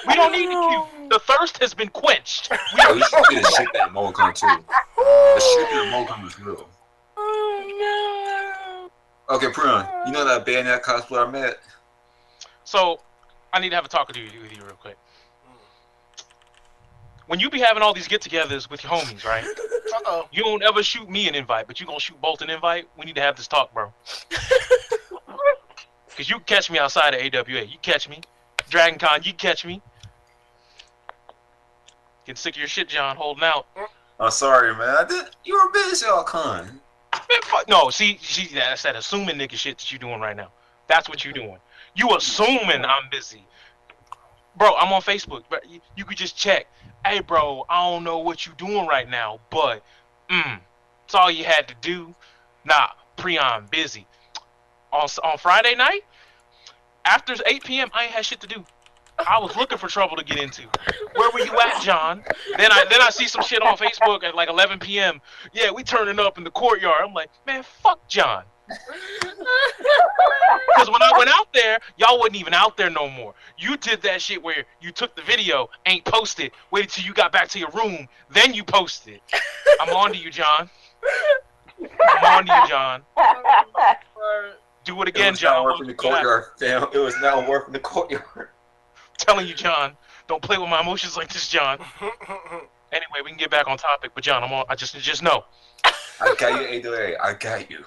We don't need the Q. The thirst has been quenched. You should do the shit that Momocon too. The shit that Momocon was real. Oh Okay, Prune, you know that Bayonetta cosplayer I met? So, I need to have a talk with you real quick. When you be having all these get-togethers with your homies, right? Uh-oh. You don't ever shoot me an invite, but you gonna shoot Bolt an invite? We need to have this talk, bro. Because you can catch me outside of AWA. You catch me. Dragon Con, you catch me. Getting sick of your shit, John, holding out. I'm sorry, man. You were busy all con. Man, fuck. No, see, that's that assuming nigga shit that you doing right now. That's what you doing. You assuming I'm busy. Bro, I'm on Facebook. Bro, you could just check. Hey, bro, I don't know what you doing right now, but it's all you had to do. Nah, I'm busy. On Friday night, after 8 p.m., I ain't had shit to do. I was looking for trouble to get into. Where were you at, John? Then I see some shit on Facebook at like 11 p.m. Yeah, we turning up in the courtyard. I'm like, man, fuck John. Because when I went out there, y'all wasn't even out there no more. You did that shit where you took the video, ain't posted, waited till you got back to your room, then you posted. I'm on to you, John. I'm on to you, John. Do it again, John. It was not working the courtyard, fam. It was not working the courtyard. Telling you, John, don't play with my emotions like this, John. Anyway, we can get back on topic, but John, I just know. I got you, AWA. I got you.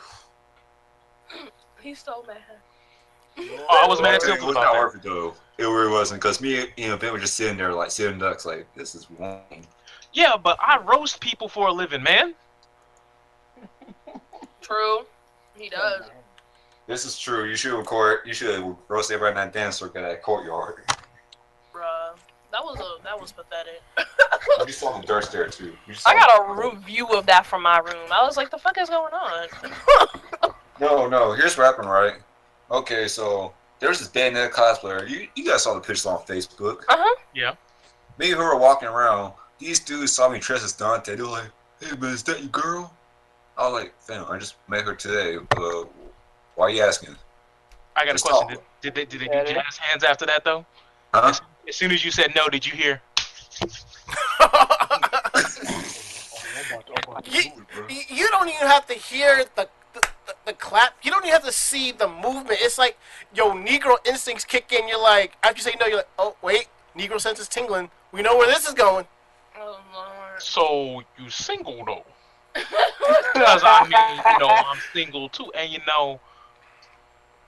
He's so mad. Oh, I was mad too It was about not that. worth it though. It really wasn't, because me and Ben were just sitting there like sitting ducks, like this is wrong. Yeah, but I roast people for a living, man. True. He does. This is true. You should record. You should roast everybody in that dance circle at that courtyard. Bruh. That was pathetic. You saw the dirt there too. I got a review of that from my room. I was like, the fuck is going on? No. Here's what happened, right? Okay, so there's this Bayonetta cosplayer. You guys saw the pictures on Facebook. Uh-huh. Yeah. Me and her were walking around. These dudes saw me dressed as Dante. They were like, "Hey man, is that your girl?" I was like, "Fam, I just met her today. Why are you asking?" I got a Just question. talk. Did they do jazz hands after that though? Huh? As soon as you said no, did you hear? You don't even have to hear the clap. You don't even have to see the movement. It's like, yo, Negro instincts kick in. You're like, after you say no, you're like, oh, wait, Negro sense is tingling. We know where this is going. Oh, Lord. So you single though? Because I mean, I'm single too, and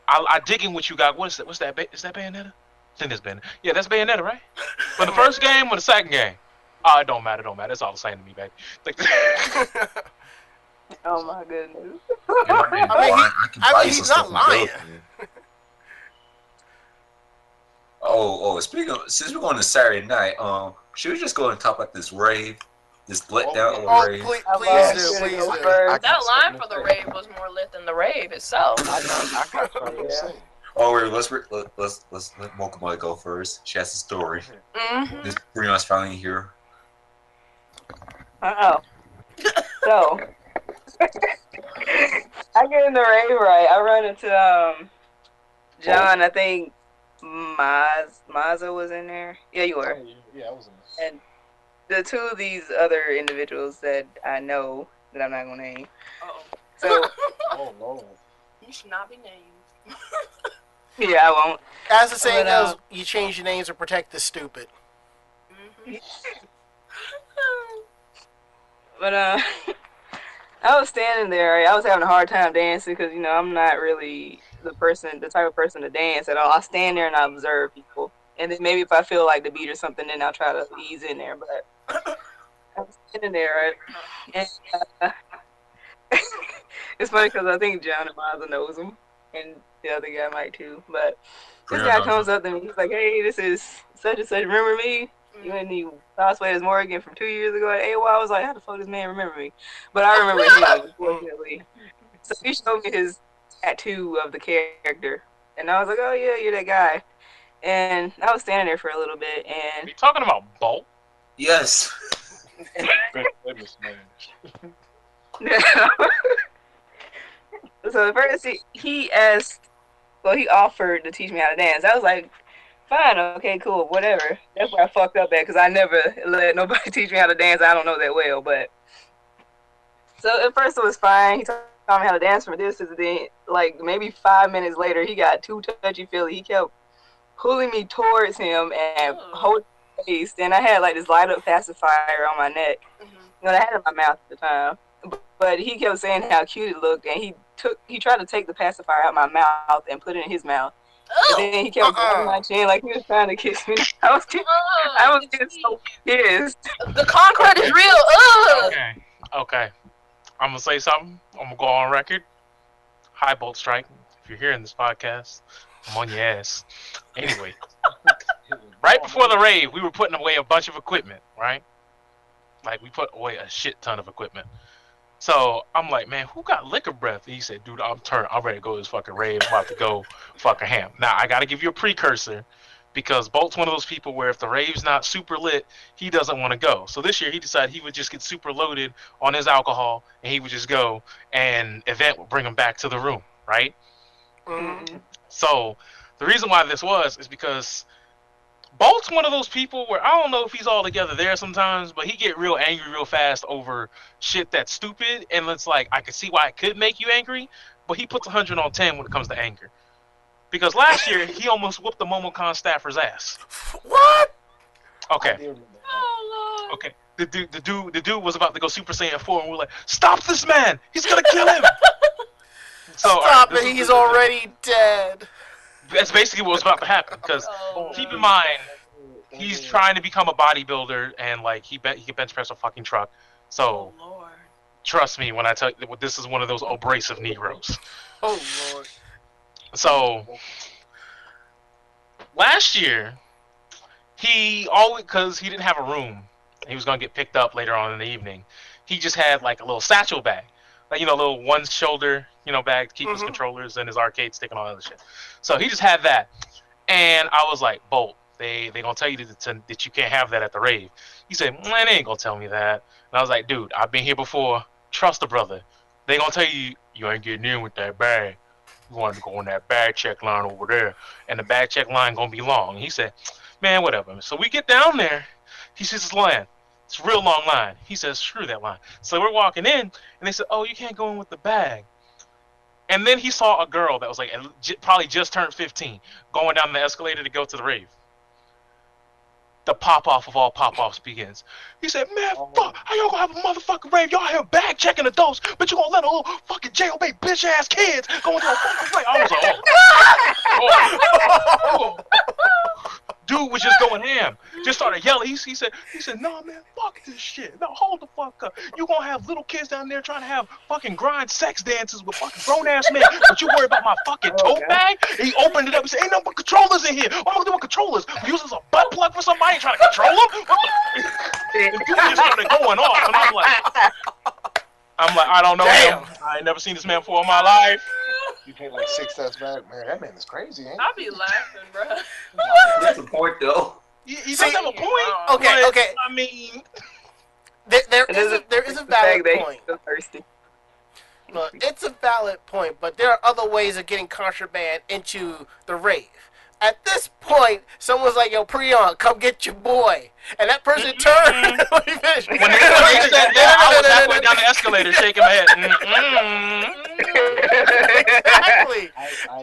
I dig in what you got. What's that? Is that Bayonetta? I think that's Bayonetta. Yeah, that's Bayonetta, right? From the first game or the second game? Oh, it don't matter. It's all the same to me, baby. Oh my goodness. I mean, he's not lying. Speaking of, since we're going to Saturday night, should we just go and talk about this rave, this let down of a rave? Please Yes. do. That line for the rave was more lit than the rave itself. I got something to say. Oh wait, let's let Mokumoy go first. She has a story. Mm-hmm. This Bruno's finally here. So, I get in the rave, right? I run into John. I think Mazza was in there. Yeah, you were. Yeah, I was in this. And the two of these other individuals that I know that I'm not gonna name. Uh-oh. So Oh no. You should not be named. yeah, I won't. As the saying But, goes, you change your names to protect the stupid. Mhm. But I was standing there. Right? I was having a hard time dancing because I'm not really the type of person to dance at all. I stand there and I observe people, and then maybe if I feel like the beat or something, then I'll try to ease in there. But I'm standing there, right? And it's funny because I think John and Mazza knows him, and the other guy might too. But this guy comes up to me. He's like, "Hey, this is such and such. Remember me? You and the cosplayers Morgan from 2 years ago at AOL." I was like, how the fuck does man remember me? But I remember him, unfortunately. So he showed me his tattoo of the character. And I was like, oh yeah, you're that guy. And I was standing there for a little bit, Are and you talking about Bolt? Yes. so at first he asked, well, he offered to teach me how to dance. I was like, fine, okay, cool, whatever. That's where I fucked up at, because I never let nobody teach me how to dance. I don't know that well, but so at first it was fine. He taught me how to dance from a distance, and then like maybe 5 minutes later, he got too touchy feely. He kept pulling me towards him and holding my face. And I had like this light up pacifier on my neck. You know, I had it in my mouth at the time. But he kept saying how cute it looked, and he tried to take the pacifier out of my mouth and put it in his mouth. And then he kept grabbing my chin like he was trying to kiss me. I was getting so pissed. The Concord is real. Okay. I'm gonna say something. I'm gonna go on record. Hi, Bolt Strike. If you're hearing this podcast, I'm on your ass. Anyway, right before the rave, we were putting away a bunch of equipment, right? Like, we put away a shit ton of equipment. So I'm like, man, who got liquor breath? And he said, dude, I'm ready to go to this fucking rave. I'm about to go fucking ham. Now, I got to give you a precursor, because Bolt's one of those people where if the rave's not super lit, he doesn't want to go. So this year, he decided he would just get super loaded on his alcohol, and he would just go, and event would bring him back to the room, right? Mm-hmm. So the reason why this is because Bolt's one of those people where I don't know if he's all together there sometimes, but he get real angry real fast over shit that's stupid, and it's like, I could see why it could make you angry, but he puts 100 on 10 when it comes to anger. Because last year, he almost whooped the Momocon staffer's ass. What? Okay. Okay. The dude was about to go Super Saiyan 4, and we're like, stop this man! He's gonna kill him! So, Stop it, he's already dead. That's basically what was about to happen, because keep in mind, he's trying to become a bodybuilder, and like he can bench press a fucking truck. So trust me when I tell you, this is one of those abrasive Negroes. Oh Lord. So last year, because he didn't have a room, he was gonna get picked up later on in the evening. He just had like a little satchel bag, like, you know, a little one shoulder, you know, bag to keep his controllers and his arcade stick and all that other shit. So he just had that, and I was like, Bolt, they gonna tell you that you can't have that at the rave. He said, man, they ain't gonna tell me that. And I was like, dude, I've been here before. Trust a brother. They gonna tell you ain't getting in with that bag. You want to go on that bag check line over there, and the bag check line gonna be long. And he said, man, whatever. So we get down there. He sees this line. It's a real long line. He says, screw that line. So we're walking in, and they said, oh, you can't go in with the bag. And then he saw a girl that was like probably just turned 15 going down the escalator to go to the rave. The pop-off of all pop-offs begins. He said, man, fuck, how y'all gonna have a motherfucking rave? Y'all have bag checking adults, but you gonna let a little fucking jailbait bitch-ass kids go into a fucking rave? I was like, oh. Dude was just going ham. Just started yelling. He said, no, man, fuck this shit. No, hold the fuck up. You gonna have little kids down there trying to have fucking grind sex dances with fucking grown-ass men, but you worry about my fucking tote bag? And he opened it up and said, ain't no but controllers in here. What am I gonna do with controllers? Use this as a butt plug for somebody trying to control them? What the? And dude just started going off, and I'm like, I don't know him. I ain't never seen this man before in my life. You paid like 6 cents back, man. That man is crazy, ain't he? I'll be laughing, bro. That's the point, though. He does have a point. Okay. I mean, there is a valid point. So thirsty. Look, it's a valid point, but there are other ways of getting contraband into the rave. At this point, someone's like, yo, Prion, come get your boy. And that person turned. Let me finish. When they said that, I was halfway down the escalator shaking my head. Exactly.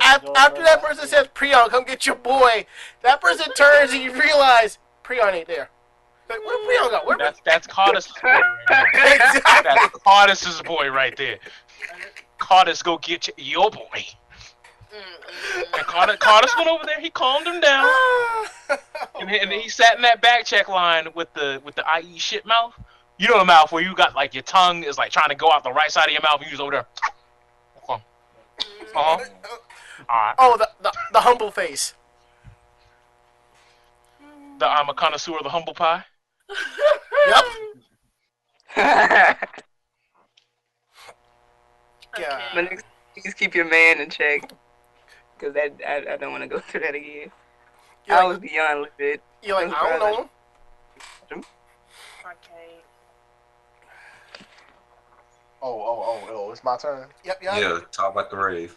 After that person says, Prion, come get your boy, that person turns and you realize Prion ain't there. Like, where Prion go? That's Cardis' boy right now. Exactly. That's Cardis' boy right there. Cardis, go get your boy. And Cardis went over there. He calmed him down, and he sat in that back check line with the IE shit mouth. You know the mouth where you got like your tongue is like trying to go out the right side of your mouth, and you just over there. All right. Oh, the humble face. I'm a connoisseur of the humble pie. Yep. My next Please keep your man in check, because I don't want to go through that again. You're I like, was beyond livid. you're like, I'm I don't know him. surprised I can't. Oh, it's my turn. Yep. Yeah, talk about the rave.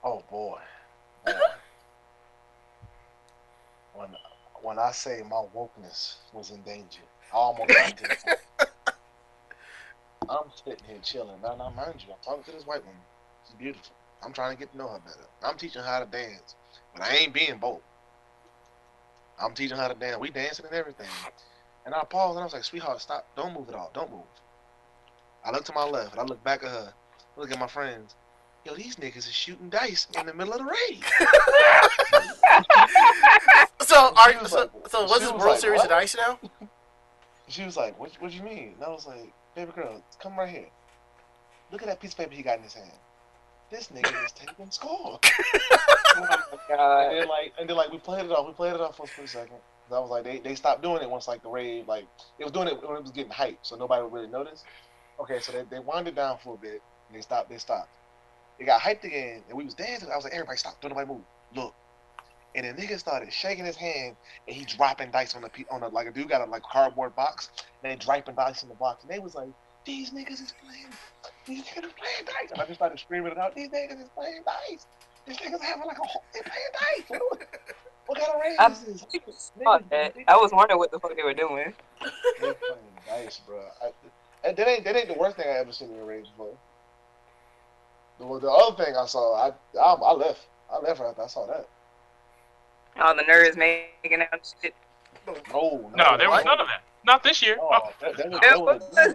Oh boy. When I say my wokeness was in danger, I almost got into the I'm sitting here chilling. Now, mind you, I'm talking to this white woman. She's beautiful. I'm trying to get to know her better. I'm teaching her how to dance, but I ain't being bold. I'm teaching her to dance. We dancing and everything. And I paused and I was like, sweetheart, stop. Don't move at all. Don't move. I look to my left and I look back at her. I look at my friends. Yo, these niggas is shooting dice in the middle of the rave. So, She was like- so she what's this was World like, Series what? of Dice now? She was like, what do you mean? And I was like, baby girl, come right here. Look at that piece of paper he got in his hand. This nigga is taking score. Oh my god. And then we played it off. We played it off for a split second. I was like, they stopped doing it once like the rave, like it was doing it when it was getting hyped, so nobody would really notice. Okay, so they wound it down for a bit and they stopped. It got hyped again and we was dancing. I was like, everybody stop, don't nobody move. Look. And the nigga started shaking his hand and he dropping dice on the like a dude got a like cardboard box and they dropping dice in the box and they was like, these niggas is playing dice. And I just started screaming it out, these niggas is playing dice. These niggas having like they playing dice. What kind of rave is this? I was wondering what the fuck they were doing. They playing dice, bro. And that ain't the worst thing I ever seen in a rave before. The other thing I saw, I left. I left right after I saw that. All the nerds making out and shit. No, there was none of that. Not this year. Oh, that It was was.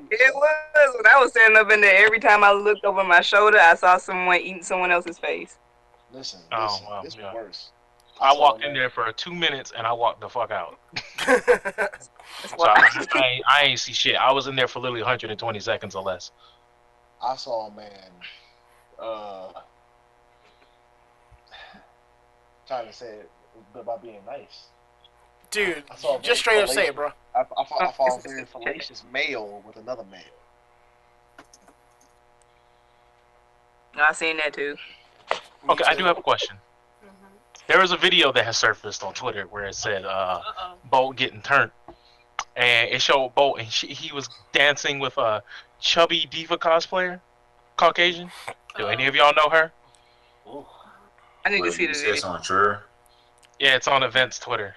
When I was standing up in there, every time I looked over my shoulder, I saw someone eating someone else's face. Listen, Oh, well, this yeah. was worse. I saw walked a in man- there for 2 minutes and I walked the fuck out. That's So why. I ain't see shit. I was in there for literally 120 seconds or less. I saw a man trying to say it about being nice. Dude, I saw a just very straight up say it, bro. I saw a very fallacious male with another male. I seen that too. Okay, I do have a question. There was a video that has surfaced on Twitter where it said Bolt getting turned. And it showed Bolt and he was dancing with a chubby diva cosplayer, Caucasian. Do any of y'all know her? Ooh. I need to Wait, see you the said video. it's on Twitter? Yeah, it's on Events Twitter.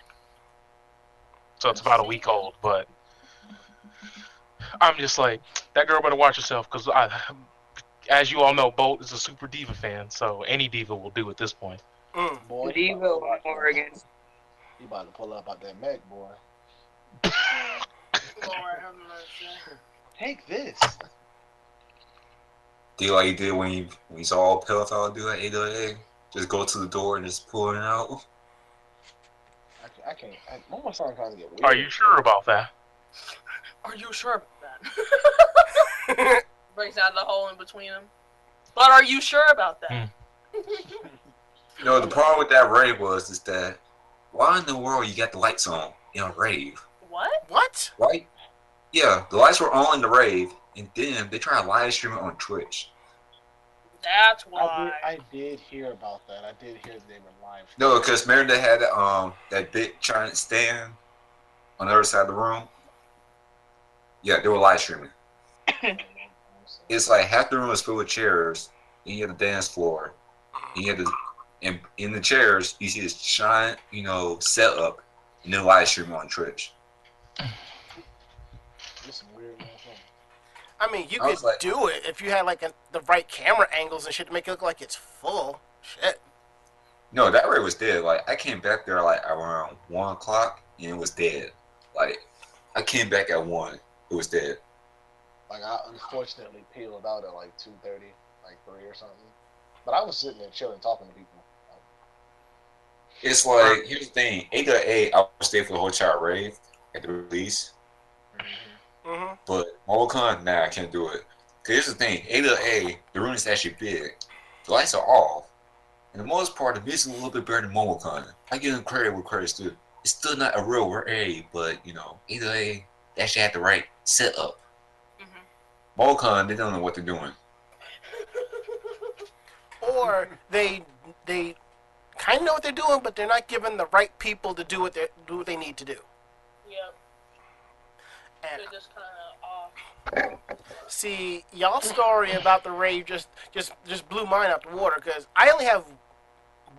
So it's about a week old, but I'm just like, that girl better watch herself because as you all know, Bolt is a super diva fan, so any diva will do at this point. Boy, Diva of Oregon. He about to pull up out that Mac, boy. Lord have mercy. Take this. Do like you did when you saw a pedophile do at 8 Just go to the door and just pull it out. I can't. My son trying to get weird. Are you sure about that? Are you sure about that? Breaks out the hole in between them. But are you sure about that? You know, the problem with that rave is that why in the world you got the lights on in a rave? What? What? Right? Yeah, the lights were on in the rave, and then they try to live stream it on Twitch. That's why. I did hear about that. I did hear they were live. No, because remember they had that big giant stand on the other side of the room? Yeah, they were live streaming. It's like half the room was filled with chairs, and you had the dance floor. And you had and in the chairs, you see this giant, setup, and then live streaming on Twitch. This some weird motherfucker. I mean, you I could was like- do it if you had like the right camera angles and shit to make it look like it's full. Shit. No, that rave was dead. Like, I came back there like around 1 o'clock, and it was dead. Like, I came back at 1, it was dead. Like I unfortunately peeled out at like 2:30, like 3 or something. But I was sitting there chilling, talking to people. It's like, here's the thing, A I would stay for the whole child rave at the release. Mm-hmm. But Momocon, nah, I can't do it. Cause here's the thing, A, the room is actually big. The lights are off. And the most part, the music's a little bit better than Momocon. I give them credit where credit's due. It's still not a real rave, but A, they actually had the right setup. Momocon, they don't know what they're doing. or they kind of know what they're doing, but they're not given the right people to do what they need to do. Yep. And They're just kind of off. see, y'all's story about the rave just blew mine out the water because I only have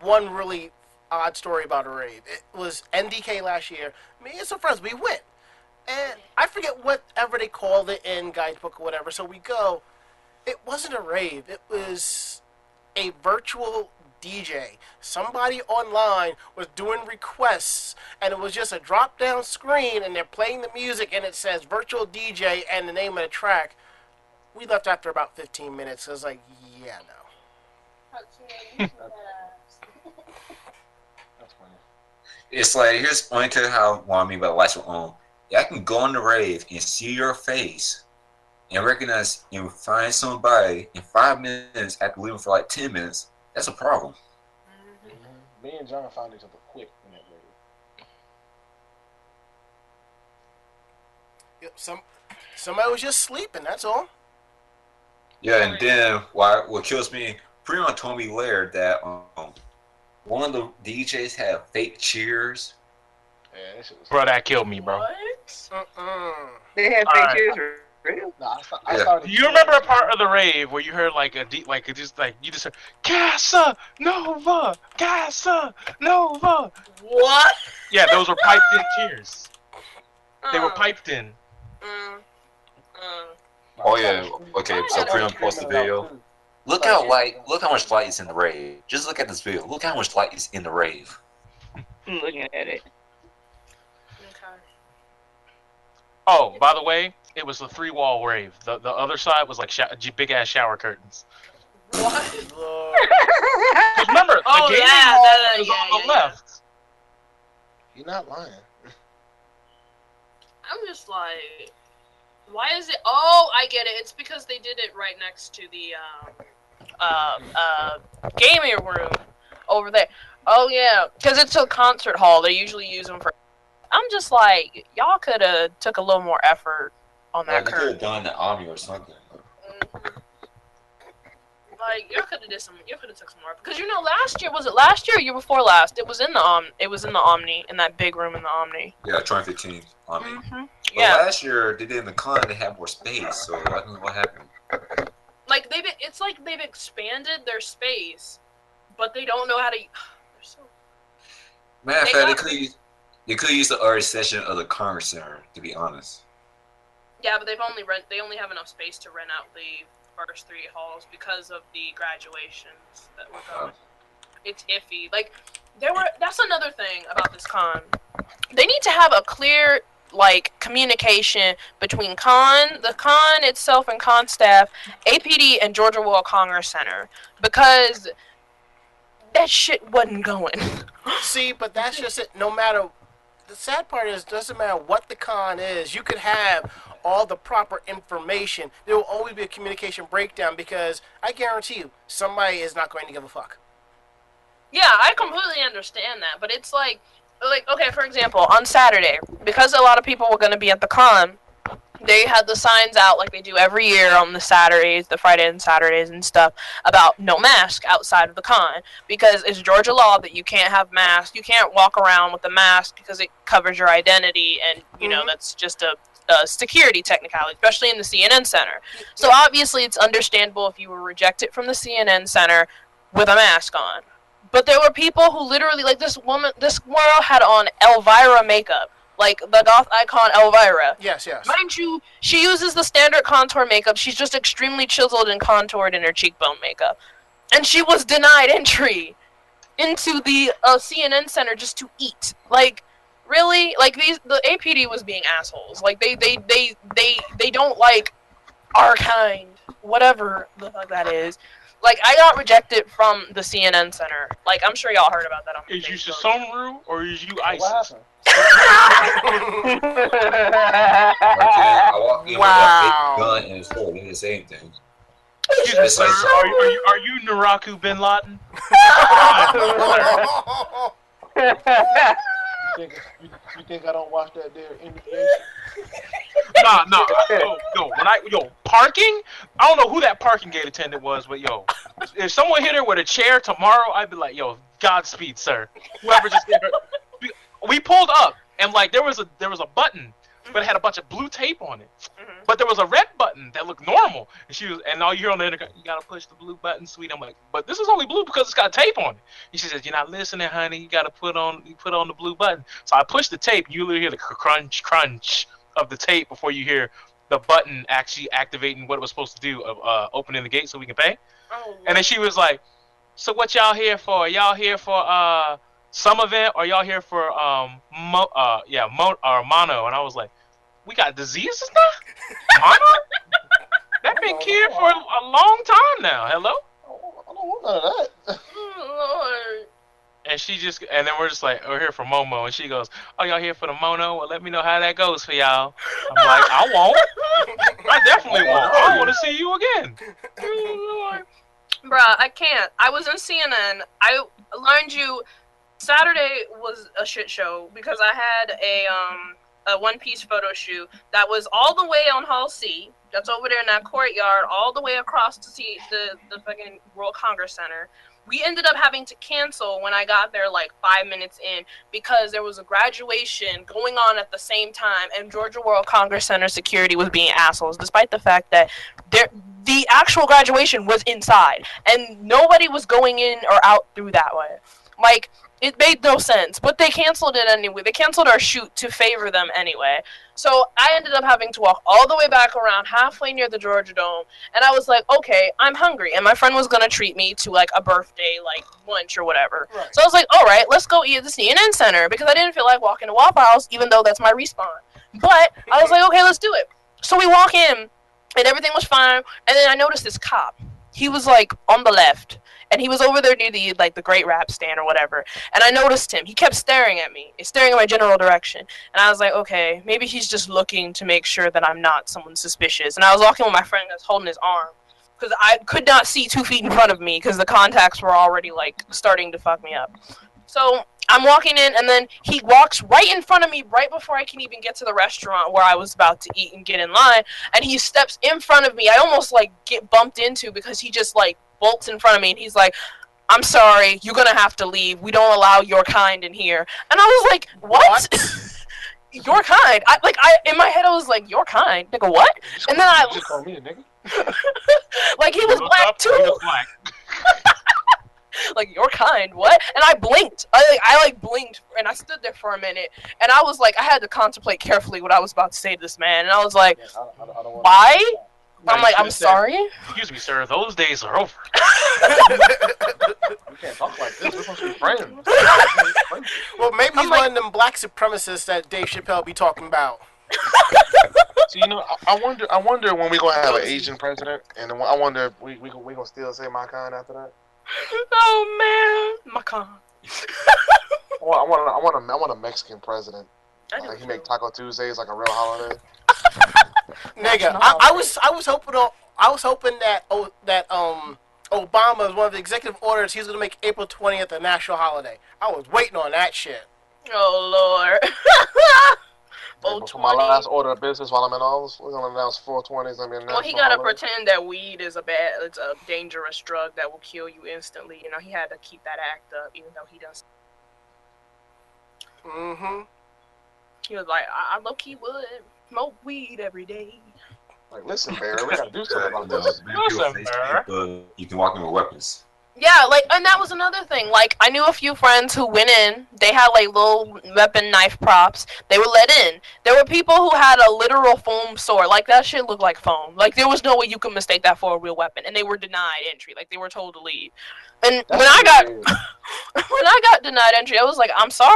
one really odd story about a rave. It was NDK last year. Me and some friends, we went. And I forget whatever they called it in guidebook or whatever. So we go. It wasn't a rave. It was a virtual DJ. Somebody online was doing requests, and it was just a drop-down screen, and they're playing the music, and it says virtual DJ and the name of the track. We left after about 15 minutes. I was like, yeah, no. That's funny. It's like, here's only tell you how what I mean by the lights were on. Yeah, I can go on the rave and see your face and recognize and find somebody in 5 minutes after leaving for like 10 minutes. That's a problem. Me and John found each other quick in that rave. Yep, somebody was just sleeping, that's all. Yeah, and then what kills me, pretty much told me later that one of the DJs had fake cheers. Yeah, that shit was. Bro, that killed me, bro. What? They had All fake right. cheers. Real? No, I started. Do you remember a part of the rave where you heard like you just heard Casa Nova, Casa Nova? What? Yeah, those were piped in cheers. They were piped in. Oh yeah, okay. So pretty much post the video. Look how much light is in the rave. Just look at this video. Look how much light is in the rave. I'm looking at it. Okay. Oh, by the way, it was the 3-wall rave. The other side was like big ass shower curtains. What? 'Cause remember, the Oh, gaming yeah, hall that- is yeah, on the yeah, left. You're not lying. I'm just like, why is it? Oh, I get it. It's because they did it right next to the gaming room over there. Oh yeah, because it's a concert hall. They usually use them for. I'm just like, y'all could have took a little more effort on Like, that they could have curtain. done the Omni or something. Like y'all could have did some. You could have took some more because last year was it last year or year before last? It was in the It was in the Omni, in that big room in the Omni. Yeah, 2015 Omni. Mm-hmm. But Yeah. last year they did in the con. They had more space, so I don't know what happened. Like it's like they've expanded their space, but they don't know how to. They're so. Matter of They fact, got- they could use the early session of the Congress Center. To be honest. Yeah, but they only have enough space to rent out the first 3 halls because of the graduations that were going. It's iffy. Like that's another thing about this con. They need to have a clear communication between the con itself and con staff, APD, and Georgia World Congress Center because that shit wasn't going. See, but that's just it. No matter, the sad part is, doesn't matter what the con is, you could have all the proper information. There will always be a communication breakdown because I guarantee you, somebody is not going to give a fuck. Yeah, I completely understand that, but it's like okay, for example, on Saturday, because a lot of people were going to be at the con, they had the signs out like they do every year on the Saturdays, the Friday and Saturdays and stuff, about no mask outside of the con, because it's Georgia law that you can't have masks, you can't walk around with a mask because it covers your identity, and, that's just a security technicality, especially in the CNN Center. So obviously it's understandable if you were rejected from the CNN Center with a mask on. But there were people who literally, like this girl had on Elvira makeup, like the goth icon Elvira. Yes, yes. Mind you, she uses the standard contour makeup. She's just extremely chiseled and contoured in her cheekbone makeup. And she was denied entry into the CNN Center just to eat. Like, really? Like, the APD was being assholes. Like, they don't like our kind. Whatever the fuck that is. Like, I got rejected from the CNN Center. Like, I'm sure y'all heard about that on Is you Facebook. Sasomru or is you What ISIS? happened? I walked in with a fake gun and a sword. They didn't say anything. Excuse me, It's sir. like- Are you Naraku bin Laden? You think I don't watch that there indication? Nah. Parking? I don't know who that parking gate attendant was, but yo, if someone hit her with a chair tomorrow, I'd be like, yo, Godspeed, sir. Whoever just hit her. We pulled up, and like there was a button, but it had a bunch of blue tape on it. Mhm. But there was a red button that looked normal, and all you hear on the intercom, you gotta push the blue button, sweet. I'm like, but this is only blue because it's got tape on it. And she says, you're not listening, honey. You gotta put on the blue button. So I pushed the tape. You literally hear the crunch of the tape before you hear the button actually activating what it was supposed to do of opening the gate so we can pay. Oh, And then she was like, so what y'all here for? Y'all here for some event, or y'all here for mono? And I was like, we got diseases now? Mono? That been cured for a long time now. Hello? I don't want none of that. Lord. And then we're just like, we're here for Momo, and she goes, oh, y'all here for the Mono? Well, let me know how that goes for y'all. I'm like, I won't. I definitely won't. I want to see you again. Lord. Bruh, I can't. I was in CNN. I learned you. Saturday was a shit show because I had a One Piece photo shoot that was all the way on Hall C. That's over there in that courtyard, all the way across to see the fucking World Congress Center. We ended up having to cancel when I got there like 5 minutes in because there was a graduation going on at the same time, and Georgia World Congress Center security was being assholes, despite the fact that the actual graduation was inside, and nobody was going in or out through that way. Like, it made no sense, but they canceled it anyway. They canceled our shoot to favor them anyway. So I ended up having to walk all the way back around halfway near the Georgia Dome, and I was like, okay, I'm hungry, and my friend was gonna treat me to like a birthday like lunch or whatever. Right. So I was like, all right, let's go eat at the CNN Center because I didn't feel like walking to Waffle House, even though that's my respawn. But I was like, okay, let's do it. So we walk in, and everything was fine, and then I noticed this cop. He was like on the left. And he was over there near the Great Rap stand or whatever. And I noticed him. He kept staring at me, staring in my general direction. And I was like, okay, maybe he's just looking to make sure that I'm not someone suspicious. And I was walking with my friend that's holding his arm. Because I could not see 2 feet in front of me because the contacts were already, like, starting to fuck me up. So I'm walking in, and then he walks right in front of me right before I can even get to the restaurant where I was about to eat and get in line. And he steps in front of me. I almost, like, get bumped into because he just, like, bolts in front of me, and he's like, I'm sorry, you're gonna have to leave. We don't allow your kind in here. And I was like, what? Your kind? In my head I was like, your kind? Nigga, what? And then I just call me a nigga. like he was black too. He was black. Like, your kind, what? And I blinked. I blinked, and I stood there for a minute, and I was like, I had to contemplate carefully what I was about to say to this man, and I was like, I don't why? I'm like, I'm sorry? Excuse me, sir, those days are over. We can't talk like this. We're supposed to be friends. Well, maybe he's one of them black supremacists that Dave Chappelle be talking about. So, I wonder when we gonna have an Asian president, and I wonder if we gonna still say my kind after that. Oh man, my kind. I want a Mexican president. He make Taco Tuesdays like a real holiday. Nigga, I was hoping that Obama, as one of the executive orders, he's gonna make April 20th a national holiday. I was waiting on that shit. Oh Lord. For my last order of business while I'm in office, we're gonna announce 420 is gonna be a national Well, he gotta holiday. pretend that weed is it's a dangerous drug that will kill you instantly. You know, he had to keep that act up, even though he doesn't. Mm-hmm. He was like, I low-key would smoke weed every day. Like, listen, Barry, we gotta do something about this. You can walk in with weapons. Yeah, like, and that was another thing. Like, I knew a few friends who went in. They had, like, little weapon knife props. They were let in. There were people who had a literal foam sword. Like, that shit looked like foam. Like, there was no way you could mistake that for a real weapon. And they were denied entry. Like, they were told to leave. And when I got denied entry, I was like, I'm sorry?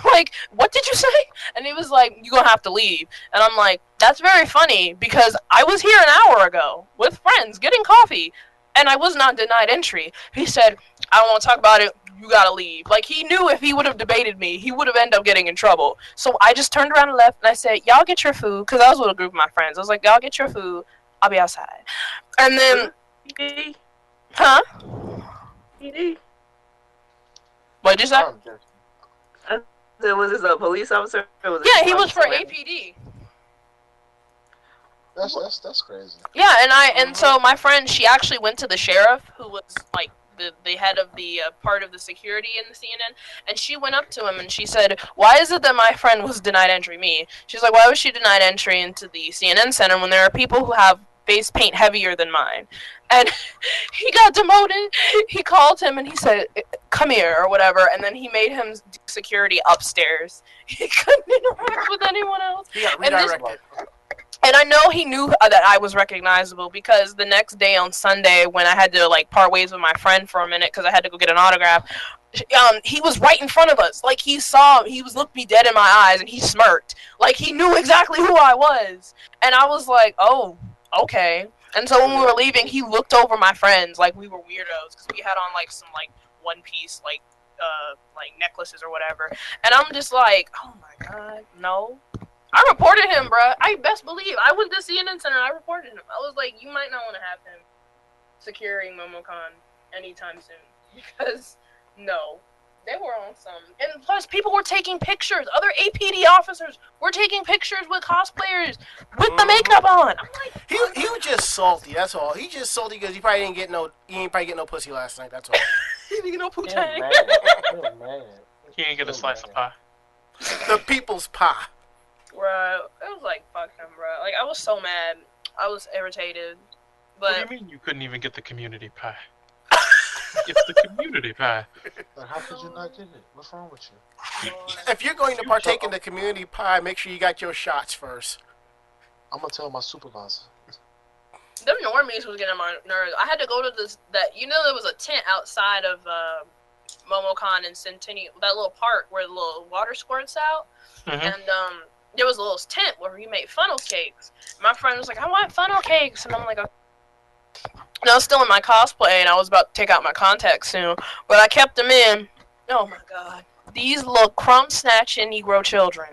Like, what did you say? And he was like, you're gonna have to leave. And I'm like, that's very funny, because I was here an hour ago with friends getting coffee, and I was not denied entry. He said, I don't want to talk about it, you gotta leave. Like, he knew if he would have debated me, he would have ended up getting in trouble. So I just turned around and left, and I said, y'all get your food, because I was with a group of my friends. I was like, y'all get your food, I'll be outside. And then, huh? What'd you say? So was this a police officer? Or was it Yeah, he like was for somebody- APD. That's crazy. Yeah, and so my friend, she actually went to the sheriff, who was like the head of the part of the security in the CNN, and she went up to him and she said, "Why is it that my friend was denied entry?" She's like, "Why was she denied entry into the CNN center when there are people who have face paint heavier than mine?" And he got demoted. He called him and he said, "Come here," or whatever, and then he made him do security upstairs. He couldn't interact with anyone else. He got And this- redirected. And I know he knew that I was recognizable because the next day on Sunday, when I had to like part ways with my friend for a minute because I had to go get an autograph, he was right in front of us. Like he looked me dead in my eyes and he smirked. Like he knew exactly who I was. And I was like, oh, okay. And so when we were leaving, he looked over my friends like we were weirdos because we had on like some like one piece like necklaces or whatever. And I'm just like, oh my god, no. I reported him, bruh. I best believe. I went to CNN Center and I reported him. I was like, you might not want to have him securing Momocon anytime soon. Because, no. They were on some. And plus, people were taking pictures. Other APD officers were taking pictures with cosplayers with the makeup on. I'm like, He was just salty. That's all. He just salty because he ain't probably get no pussy last night. That's all. he didn't know You're Poontang. mad. You're mad. He ain't get a slice of pie. The people's pie. Bruh, it was like, fuck him, bruh. Like, I was so mad. I was irritated. What do But you mean you couldn't even get the community pie? It's the community pie. But how could you not get it? What's wrong with you? If you're going to partake in the community pie, make sure you got your shots first. I'm gonna tell my supervisor. them normies was getting on my nerves. I had to go to this, there was a tent outside of Momocon and Centennial, that little park where the little water squirts out. Mhm. And there was a little tent where we made funnel cakes. My friend was like, I want funnel cakes. And I'm like, okay. And I was still in my cosplay, and I was about to take out my contacts soon. But I kept them in. Oh, my God. These little crumb-snatching Negro children.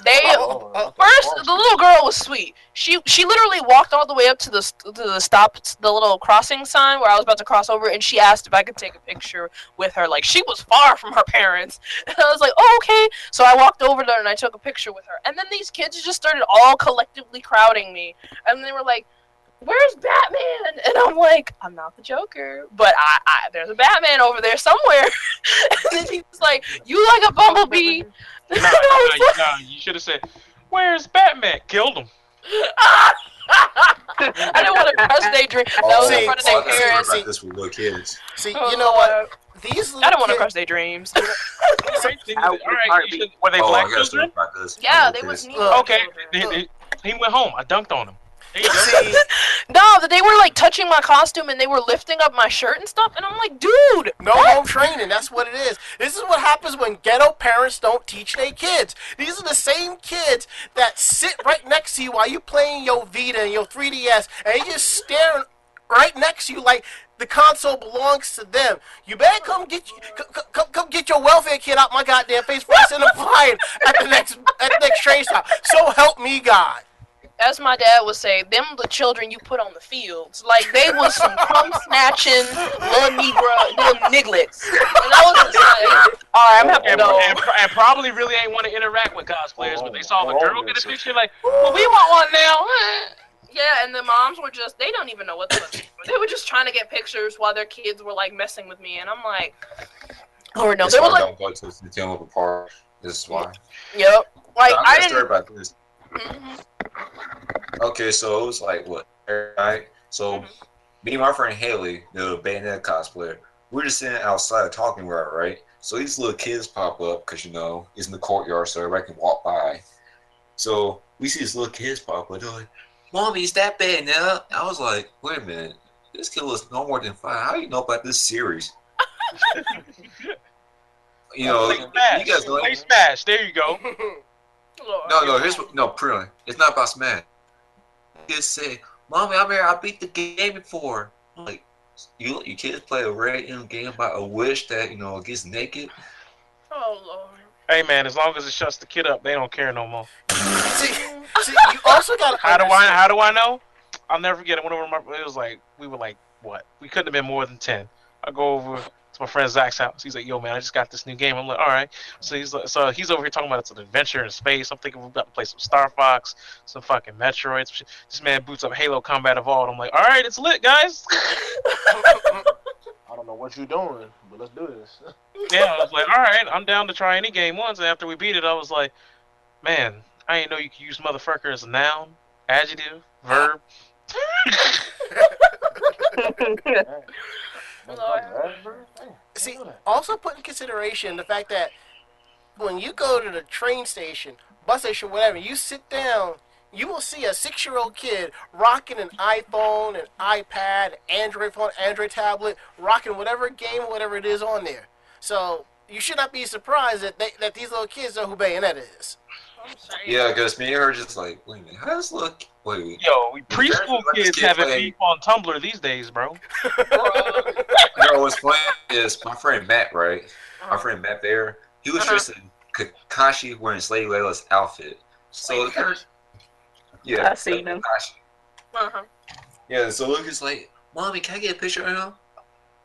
They first, the little girl was sweet. She literally walked all the way up to the little crossing sign where I was about to cross over, and she asked if I could take a picture with her. Like, she was far from her parents, and I was like, oh, okay. So I walked over there and I took a picture with her. And then these kids just started all collectively crowding me, and they were like, "Where's Batman?" And I'm like, "I'm not the Joker, but there's a Batman over there somewhere." And then he was like, "You like a bumblebee?" Nah, you should have said, "Where's Batman?" Killed him. I didn't want to crush their dream. That was in front of their parents. About this with little kids. See, you know what? These little I don't want to kids- crush their dreams. All right, you should, were they Oh, black I got a story children? about this. Yeah, Little they was kids. Negro Okay, children. he went home. I dunked on him. There you go. See, No, they were like touching my costume and they were lifting up my shirt and stuff, and I'm like, dude. no home training. That's what it is. This is what happens when ghetto parents don't teach their kids. These are the same kids that sit right next to you while you playing your Vita and your 3DS, and they just staring right next to you like the console belongs to them. You better come get your welfare kid out my goddamn face before I send him flying at the next train stop. So help me God. As my dad would say, them the children you put on the fields. Like, they was some crumb-snatching little nigglets. And I was just like, alright, I'm having to go. And probably really ain't want to interact with cosplayers, but they saw the girl get a picture like, well, we want one now. Yeah, and the moms were just, they don't even know what the fuck. They were just trying to get pictures while their kids were, like, messing with me. And I'm like, oh, no. That's They were why I like, don't go to the Centennial Park. This is why. yep. Like, I I got a story didn't. about this. Mhm. Okay, so it was like what? Right? So me and my friend Haley, the Bayonetta cosplayer, we're just sitting outside talking about it, right? So these little kids pop up because it's in the courtyard, so everybody can walk by. So we see these little kids pop up. They're like, "Mommy, is that Bayonetta?" I was like, "Wait a minute, this kid was no more than 5. How do you know about this series?" You know, you guys know. Play Smash. There you go. No, pretty. It's not about Smash. Just say, "Mommy, I beat the game before." I'm like, you kids play a random game about a witch that gets naked. Oh, Lord. Hey man, as long as it shuts the kid up, they don't care no more. See, you also got to How do I know? I'll never forget it. It was like we were like what? We couldn't have been more than 10. I go over. It's my friend Zach's house. He's like, yo, man, I just got this new game. I'm like, all right. So he's over here talking about it's an adventure in space. I'm thinking we're about to play some Star Fox, some fucking Metroid. Some shit. This man boots up Halo Combat Evolved. I'm like, all right, it's lit, guys. I don't know what you're doing, but let's do this. Yeah, I was like, all right, I'm down to try any game once. And after we beat it, I was like, man, I didn't know you could use motherfucker as a noun, adjective, verb. See, also put in consideration the fact that when you go to the train station, bus station, whatever, you sit down, you will see a 6-year-old kid rocking an iPhone, an iPad, Android phone, Android tablet, rocking whatever game, whatever it is on there. So you should not be surprised that these little kids know who Bayonetta is. Yeah, because me and her just like, wait a minute, how does look? Wait. Yo, preschool kids having beef on Tumblr these days, bro. You know what's funny is my friend Matt, right? My friend Matt there, he was dressed in Kakashi wearing Slave Layla's outfit. So yeah, I seen him. Yeah, so Lucas like, Mommy, can I get a picture of him?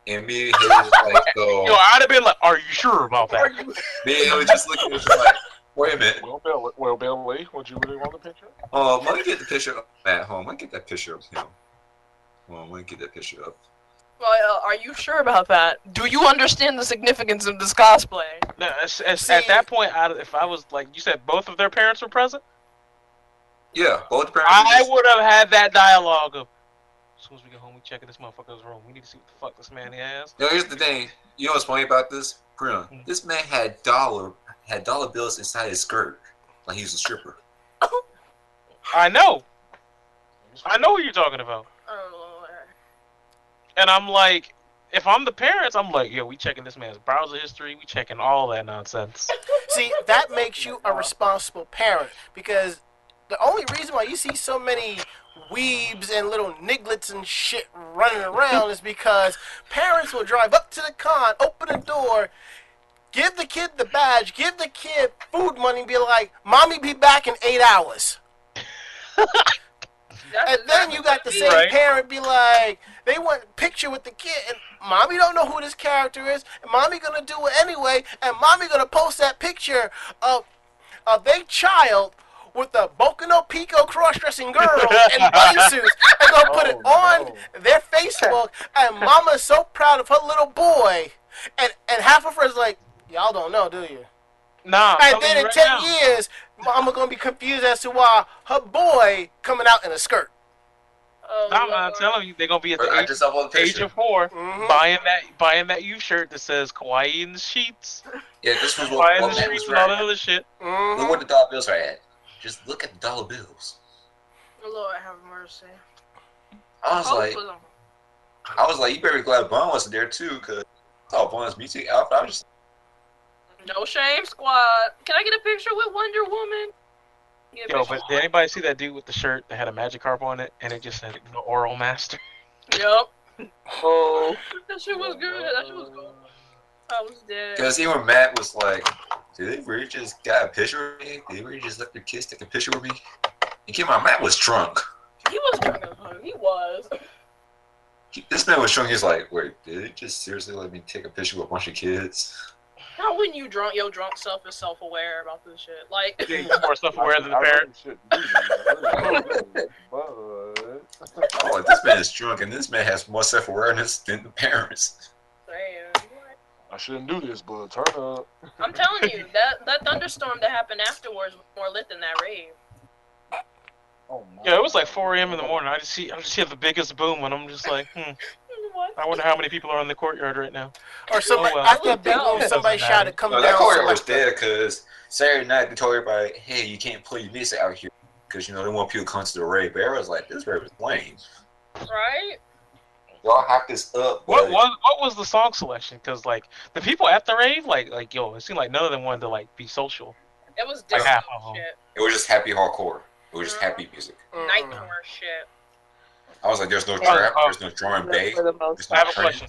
And me and him was like, so. Yo, I'd have been like, are you sure about that? Me and him was just looking at us like, wait a minute. Well, Billy, would you really want the picture? Oh, let me get the picture of at home. Let me get that picture of him. Well, let me get that picture of. Well, are you sure about that? Do you understand the significance of this cosplay? No, at that point, if I was like, you said both of their parents were present? Yeah, both parents. I would have had that dialogue of, as soon as we get home, we check in this motherfucker's room. We need to see what the fuck this man has. Yo, here's the thing. You know what's funny about this? This man had dollar bills inside his skirt, like he was a stripper. I know what you're talking about. Oh, and I'm like, if I'm the parents, I'm like, yo, we checking this man's browser history, we checking all that nonsense. See, that makes you a responsible parent, because the only reason why you see so many weebs and little nigglets and shit running around is because parents will drive up to the con, open the door, give the kid the badge, give the kid food money, and be like, Mommy be back in 8 hours. And then you got the same parent be like, they want a picture with the kid, and Mommy don't know who this character is, and Mommy gonna do it anyway, and Mommy gonna post that picture of their child with the Boku no Pico cross-dressing girl in bunny suits, and gonna put it on their Facebook, and Mama's so proud of her little boy, and half of her's like, y'all don't know, do you? Nah. And then in 10 years, Mama gonna be confused as to why her boy coming out in a skirt. I'm telling you, they're gonna be at the age of 4, buying that U shirt that says Kawaii in the sheets. Yeah, this was what Matt the was and all that right. other shit. Look what the dollar bills are at. Just look at the dollar bills. Lord have mercy. I was like, you better be glad Bun wasn't there too, cause I saw Bun's music outfit. I was just. No shame, squad. Can I get a picture with Wonder Woman? Yo, but did anybody see that dude with the shirt that had a Magikarp on it, and it just said the Oral Master? Yup. Oh. That shit was good. That shit was good. I was dead. Because even Matt was like, did they really just got a picture of me? Did they really just let their kids take a picture with me? And keep in mind, Matt was drunk. He was drunk. He was. This man was drunk. He's like, wait, did they just seriously let me take a picture with a bunch of kids? How when you drunk, your drunk self is self-aware about this shit? Like, you're more self-aware than the parents. Oh, this man is drunk, and this man has more self-awareness than the parents. Damn. I shouldn't do this, but turn up. I'm telling you, that thunderstorm that happened afterwards was more lit than that rave. Oh, Yeah, it was like 4 a.m. in the morning. I just hear the biggest boom, and I'm just like, What? I wonder how many people are in the courtyrard right now. Or somebody, after a big boom, somebody shot to come down. That courtyard was dead because Saturday night they told everybody, hey, you can't play your music out here because, you know, they want people to come to the rave. But everyone's like, this rave is lame. Right? Y'all hype this up. What was the song selection? Because, like, the people at the rave, like, yo, it seemed like none of them wanted to, like, be social. It was Like disco half of them. shit. It was just happy hardcore. It was just happy music. Nightmare shit. I was like, there's no trap, there's no drum and bass. I have a question.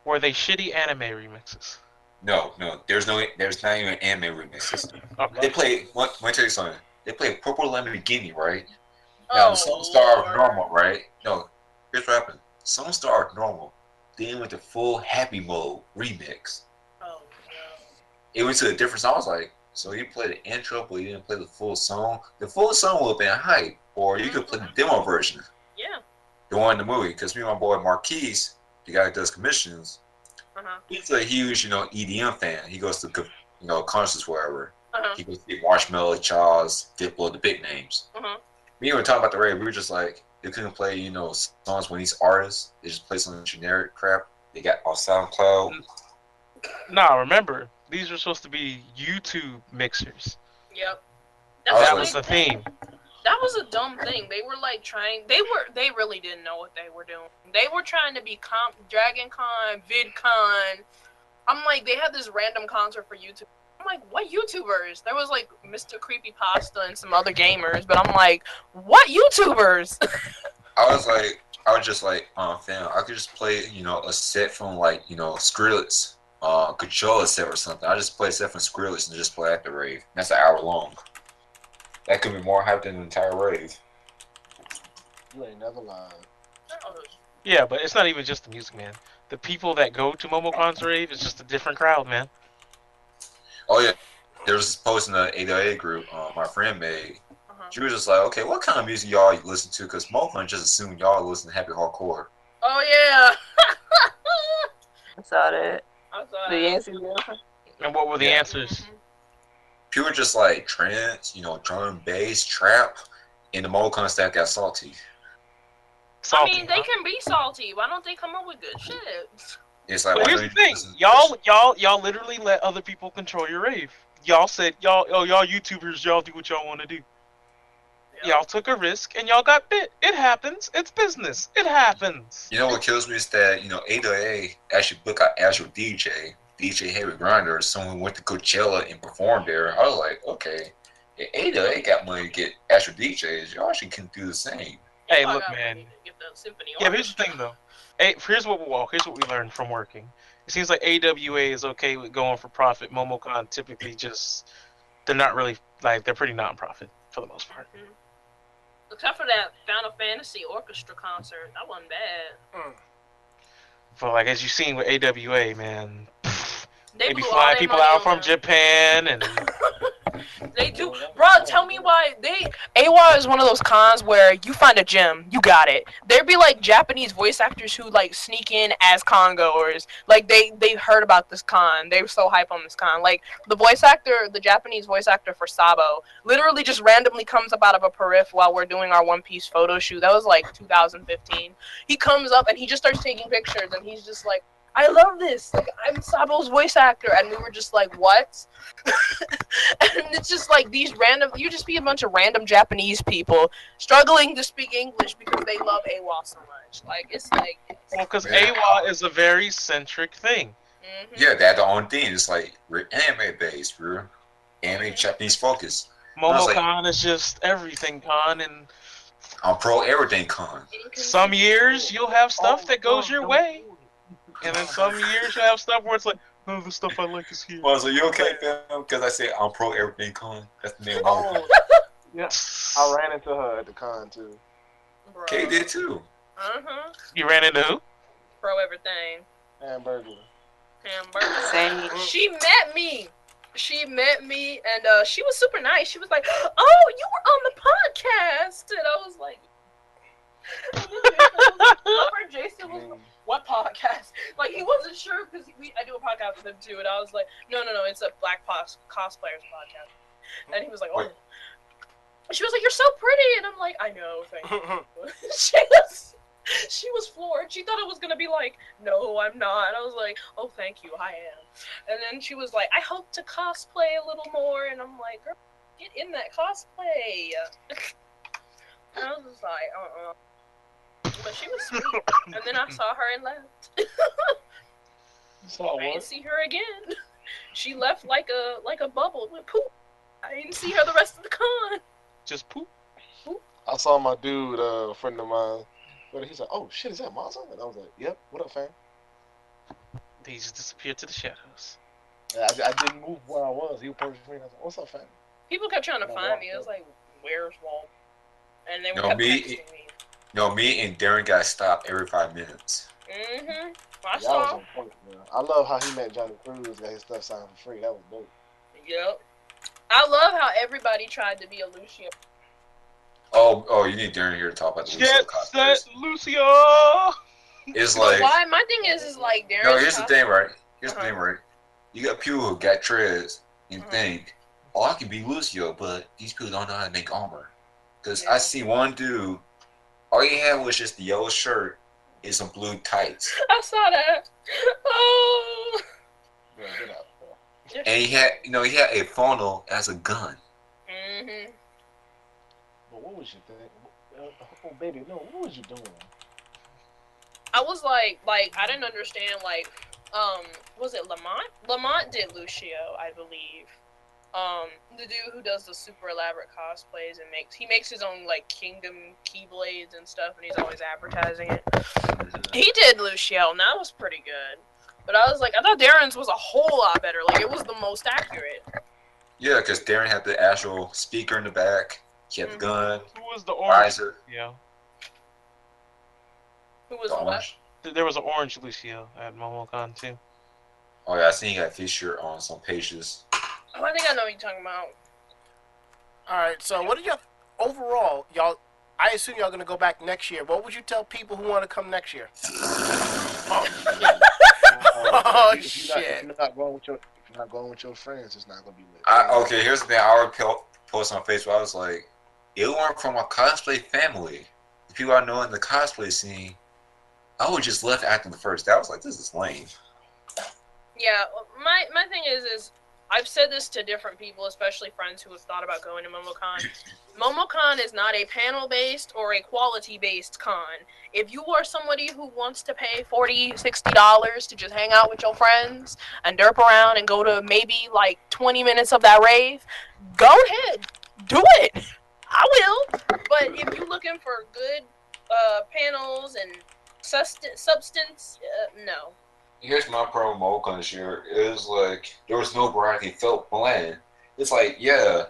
Were they shitty anime remixes? No, there's not even anime remixes. Okay. They play, let me tell you something. They play Purple Lamborghini, right? Now, the song started normal, right? No, here's what happened. The song started normal. then went to full happy mode remix. Oh, It went to a different song. I was like, so you played the intro, but you didn't play the full song. The full song would have been hype, or you could play the demo version, yeah. the one in the movie. Because me and my boy Marquise, the guy that does commissions, he's a huge, EDM fan. He goes to, concerts wherever. He goes to see Marshmello, Charles, Diplo, the big names. Me and we were talking about the rave. We were just like, they couldn't play, songs when these artists. They just play some generic crap they got on SoundCloud. Nah, remember, these were supposed to be YouTube mixers. Yep. That was the theme. That was a dumb thing. They were like they really didn't know what they were doing. They were trying to be Dragon Con, VidCon. I'm like, they had this random concert for YouTube. I'm like, what YouTubers? There was like Mr. Creepypasta and some other gamers, but I'm like, what YouTubers? I was just like, fam, I could just play, a set from like, Skrillex, controller set or something. I just play a set from Skrillex and just play at the rave. That's an hour long. That could be more hype than the entire rave. You ain't never lied. Yeah, but it's not even just the music, man. The people that go to Momocon's rave is just a different crowd, man. Oh yeah, there was this post in the A group my friend made. She was just like, okay, what kind of music y'all listen to? Because Momocon just assumed y'all listen to happy hardcore. Oh yeah. I saw that. The that. answer. And what were the answers? People were just like trance, drum, bass, trap, and the Momocon stack got salty. Salty, I mean, they can be salty. Why don't they come up with good shit? It's like, but here's the thing, y'all literally let other people control your rave. Y'all said, y'all YouTubers, y'all do what y'all want to do. Yep. Y'all took a risk and y'all got bit. It happens. It's business. It happens. You know what kills me is that, A actually booked an actual DJ Heavy Grinder, someone who went to Coachella and performed there. I was like, okay, if A got money to get actual DJs, y'all actually can do the same. Hey, look, man. Yeah, but here's the thing, though. Hey, here's what we learned from working. It seems like AWA is okay with going for profit. Momocon typically they're not really, they're pretty non-profit for the most part. Except for that Final Fantasy Orchestra concert. That wasn't bad. But, as you've seen with AWA, man, they be blew flying people out from Japan and... They do. Bro, tell me why. AWA is one of those cons where you find a gem, you got it. There'd be Japanese voice actors who sneak in as con goers. They heard about this con. They were so hype on this con. The Japanese voice actor for Sabo, literally just randomly comes up out of a periph while we're doing our One Piece photo shoot. That was 2015. He comes up and he just starts taking pictures and he's just like, I love this. I'm Sabo's voice actor. And we were just like, what? And it's just these random, you just be a bunch of random Japanese people struggling to speak English because they love AWA so much. Well, because AWA is a very centric thing. Mm-hmm. Yeah, that's the only thing. It's we're anime based, bro. Anime Japanese focus. Momocon is just everything con, and I'm pro everything con. Some years you'll have stuff that goes your way. And then some years you have stuff where it's no, the stuff I like is here. Well, so you okay, fam? Because I said I'm pro everything con. That's the name of Oh, yeah. I ran into her at the con too. Bro. Kay did too. You ran into who? Pro everything. Hamburger. Same. She met me, and she was super nice. She was like, "Oh, you were on the podcast," and I was like, Jason was what podcast? He wasn't sure because I do a podcast with him too, and I was like, no, it's a Black Cosplayers podcast. And he was like, oh. She was like, you're so pretty, and I'm like, I know, thank you. She was floored. She thought it was gonna be no, I'm not. And I was like, oh, thank you, I am. And then she was like, I hope to cosplay a little more, and I'm like, girl, get in that cosplay. And I was just like, But she was sweet. And then I saw her and left. I didn't see her again. She left like a bubble with poop. I didn't see her the rest of the con. Just poop? I saw my dude, a friend of mine. But he's like, oh shit, is that Mazza? And I was like, yep, what up, fam? He just disappeared to the shadows. I didn't move where I was. He was perfectly. I was like, what's up, fam? People kept trying to find me. I was like, where's Walt? And they were kept texting me. Me and Darren got stopped every 5 minutes. Mm-hmm. I That was saw. on point, man. I love how he met Johnny Cruz, got his stuff signed for free. That was dope. Yep. I love how everybody tried to be a Lucio. Oh, you need Darren here to talk about the Lucio Jet cosplayers. Set Lucio. It's But like, why? My thing is like Darren's no, here's the cosplay- thing, right? Here's the Uh-huh. thing, right? You got people who got treads and Uh-huh. think, oh, I can be Lucio, but these people don't know how to make armor. Because Yeah. I see one dude, all he had was just the yellow shirt and some blue tights. I saw that. Oh. Yeah, get out, bro. And he had a funnel as a gun. Mhm. But what was you thinking? Oh, baby, no, what was you doing? I was like I didn't understand was it Lamont? Lamont did Lucio, I believe. The dude who does the super elaborate cosplays and makes his own like kingdom keyblades and stuff, and he's always advertising it. He did Lucio, and that was pretty good. But I was like, I thought Darren's was a whole lot better. Like it was the most accurate. Yeah, because Darren had the actual speaker in the back. He had the gun, Who was the orange? visor, Yeah. Who was the what? orange. There was an orange Lucio at Momocon too. Oh yeah, I seen he got featured on some pages. Oh, I think I know what you're talking about. All right. So, what did y'all overall, y'all? I assume y'all gonna go back next year. What would you tell people who want to come next year? Oh, If shit. you're not going with your friends, it's not gonna be lit. Okay, here's the thing. I already post on Facebook. I was like, it weren't from a cosplay family. The people I know in the cosplay scene, I would just left after the first day. I was like, this is lame. Yeah, my thing is I've said this to different people, especially friends who have thought about going to Momocon. Momocon is not a panel-based or a quality-based con. If you are somebody who wants to pay $40, $60 to just hang out with your friends and derp around and go to maybe like 20 minutes of that rave, go ahead, do it. I will. But if you're looking for good panels and substance, no. Here's my problem with Momocon this year. It was like, there was no variety. It felt bland. It's like, yeah,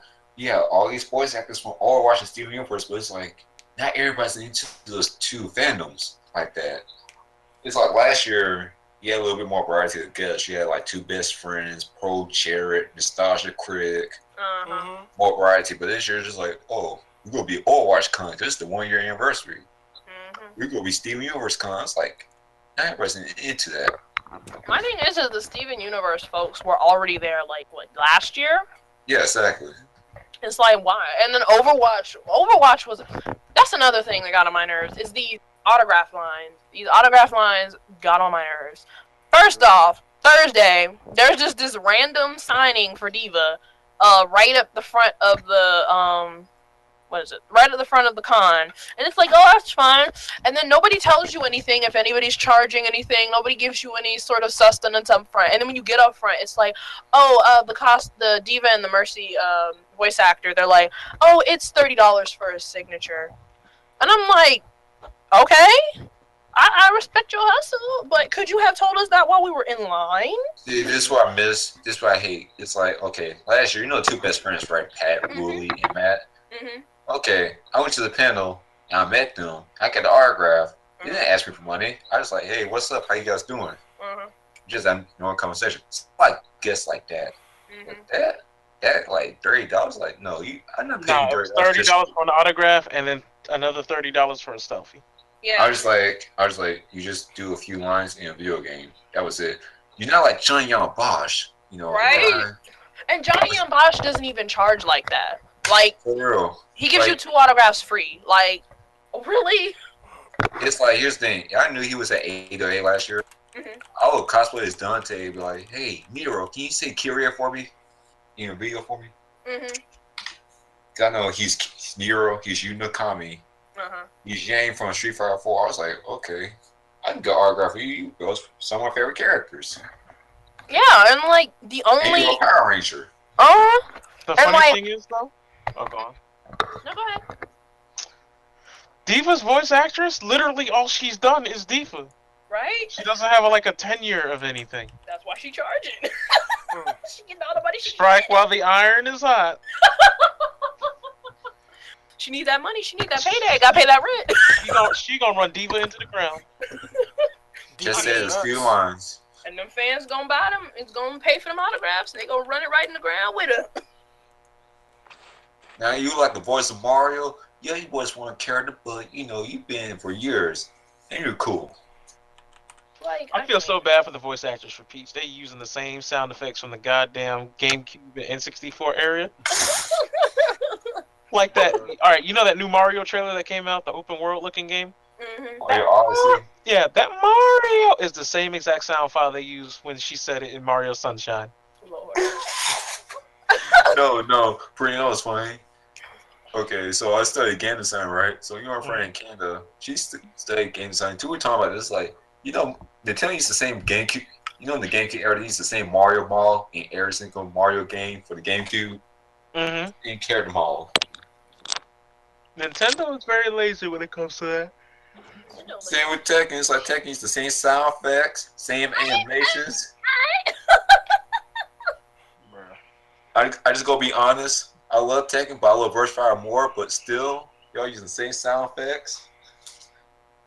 all these voice actors from all watching Steven Universe, but it's like, not everybody's into those two fandoms like that. It's like last year, you had a little bit more variety of guests. You had like two best friends, Pro Jared, Nostalgia Critic, Uh-huh. more variety. But this year, it's just like, oh, we're going to be Overwatch Con. This is the 1 year anniversary. Mm-hmm. We're going to be Steven Universe Con. It's like, not everybody's into that. My thing is the Steven Universe folks were already there, like, what, last year? Yeah, exactly. It's like, why? And then Overwatch was, that's another thing that got on my nerves, is these autograph lines. These autograph lines got on my nerves. First off, Thursday, there's just this random signing for Diva, right up the front of the, right at the front of the con. And it's like, oh, that's fine. And then nobody tells you anything if anybody's charging anything. Nobody gives you any sort of sustenance up front. And then when you get up front, it's like, oh, the Diva and the Mercy voice actor, they're like, oh, it's $30 for a signature. And I'm like, okay, I respect your hustle, but could you have told us that while we were in line? See, this is what I miss. This is what I hate. It's like, okay, last year, two best friends, right? Pat, Wooly, and Matt. Mm-hmm. Okay, I went to the panel and I met them. I got the autograph. They didn't ask me for money. I was like, hey, what's up? How you guys doing? Uh-huh. Just having a conversation. It's like guests like that. Mm-hmm. That like $30. Like, no, I'm not paying No, it was $30. $30 for an autograph and then another $30 for a selfie. Yeah. I was like, you just do a few lines in a video game. That was it. You're not like Johnny Young Bosch, Right. And Johnny Young Bosch doesn't even charge like that. Like, For real. he gives you Like- 2 autographs free. Like, really? It's like, here's the thing. I knew he was at 808 last year. Mhm. I would cosplay as Dante, be like, hey, Nero, can you say Kyria for me? Video for me? Mm-hmm. 'Cause I know he's Nero, he's Unakami, Uh-huh. he's Yang from Street Fighter 4. I was like, okay, I can get autograph for you. Those some of my favorite characters. Yeah, and like, the And only... you're a Power Ranger. The And funny like- thing is, though, oh, go on. No, go ahead. Diva's voice actress, literally all she's done is Diva. Right? She doesn't have like a tenure of anything. That's why she charging. She getting all the money she Strike can. while the iron is hot. She need that money. She need that payday. Gotta pay that rent. She gonna run Diva into the ground. Just I said mean- a few lines. And them fans gonna buy them. It's gonna pay for them autographs. And they gonna run it right in the ground with her. Now you like the voice of Mario. Yeah, you boys want to carry the but you know you've been for years, and you're cool. Like I feel so bad for the voice actors for Peach. They using the same sound effects from the goddamn GameCube and N64 area. Like that. All right, you know that new Mario trailer that came out, the open world looking game. Mario Odyssey. Yeah, that Mario is the same exact sound file they used when she said it in Mario Sunshine. Lord. No, pretty know it's funny. Okay, so I studied game design, right? So you know our friend in Canada, she studied game design too. We're talking about this, like, you know, Nintendo used the same GameCube. You know, in the GameCube era, they used the same Mario ball in every single Mario game for the GameCube. Mm-hmm. And carried them all. Nintendo is very lazy when it comes to that. Same with Tekken. It's like Tekken used the same sound effects, same animations. I just go be honest. I love Tekken, but I love Verse Fire more. But still, y'all using the same sound effects.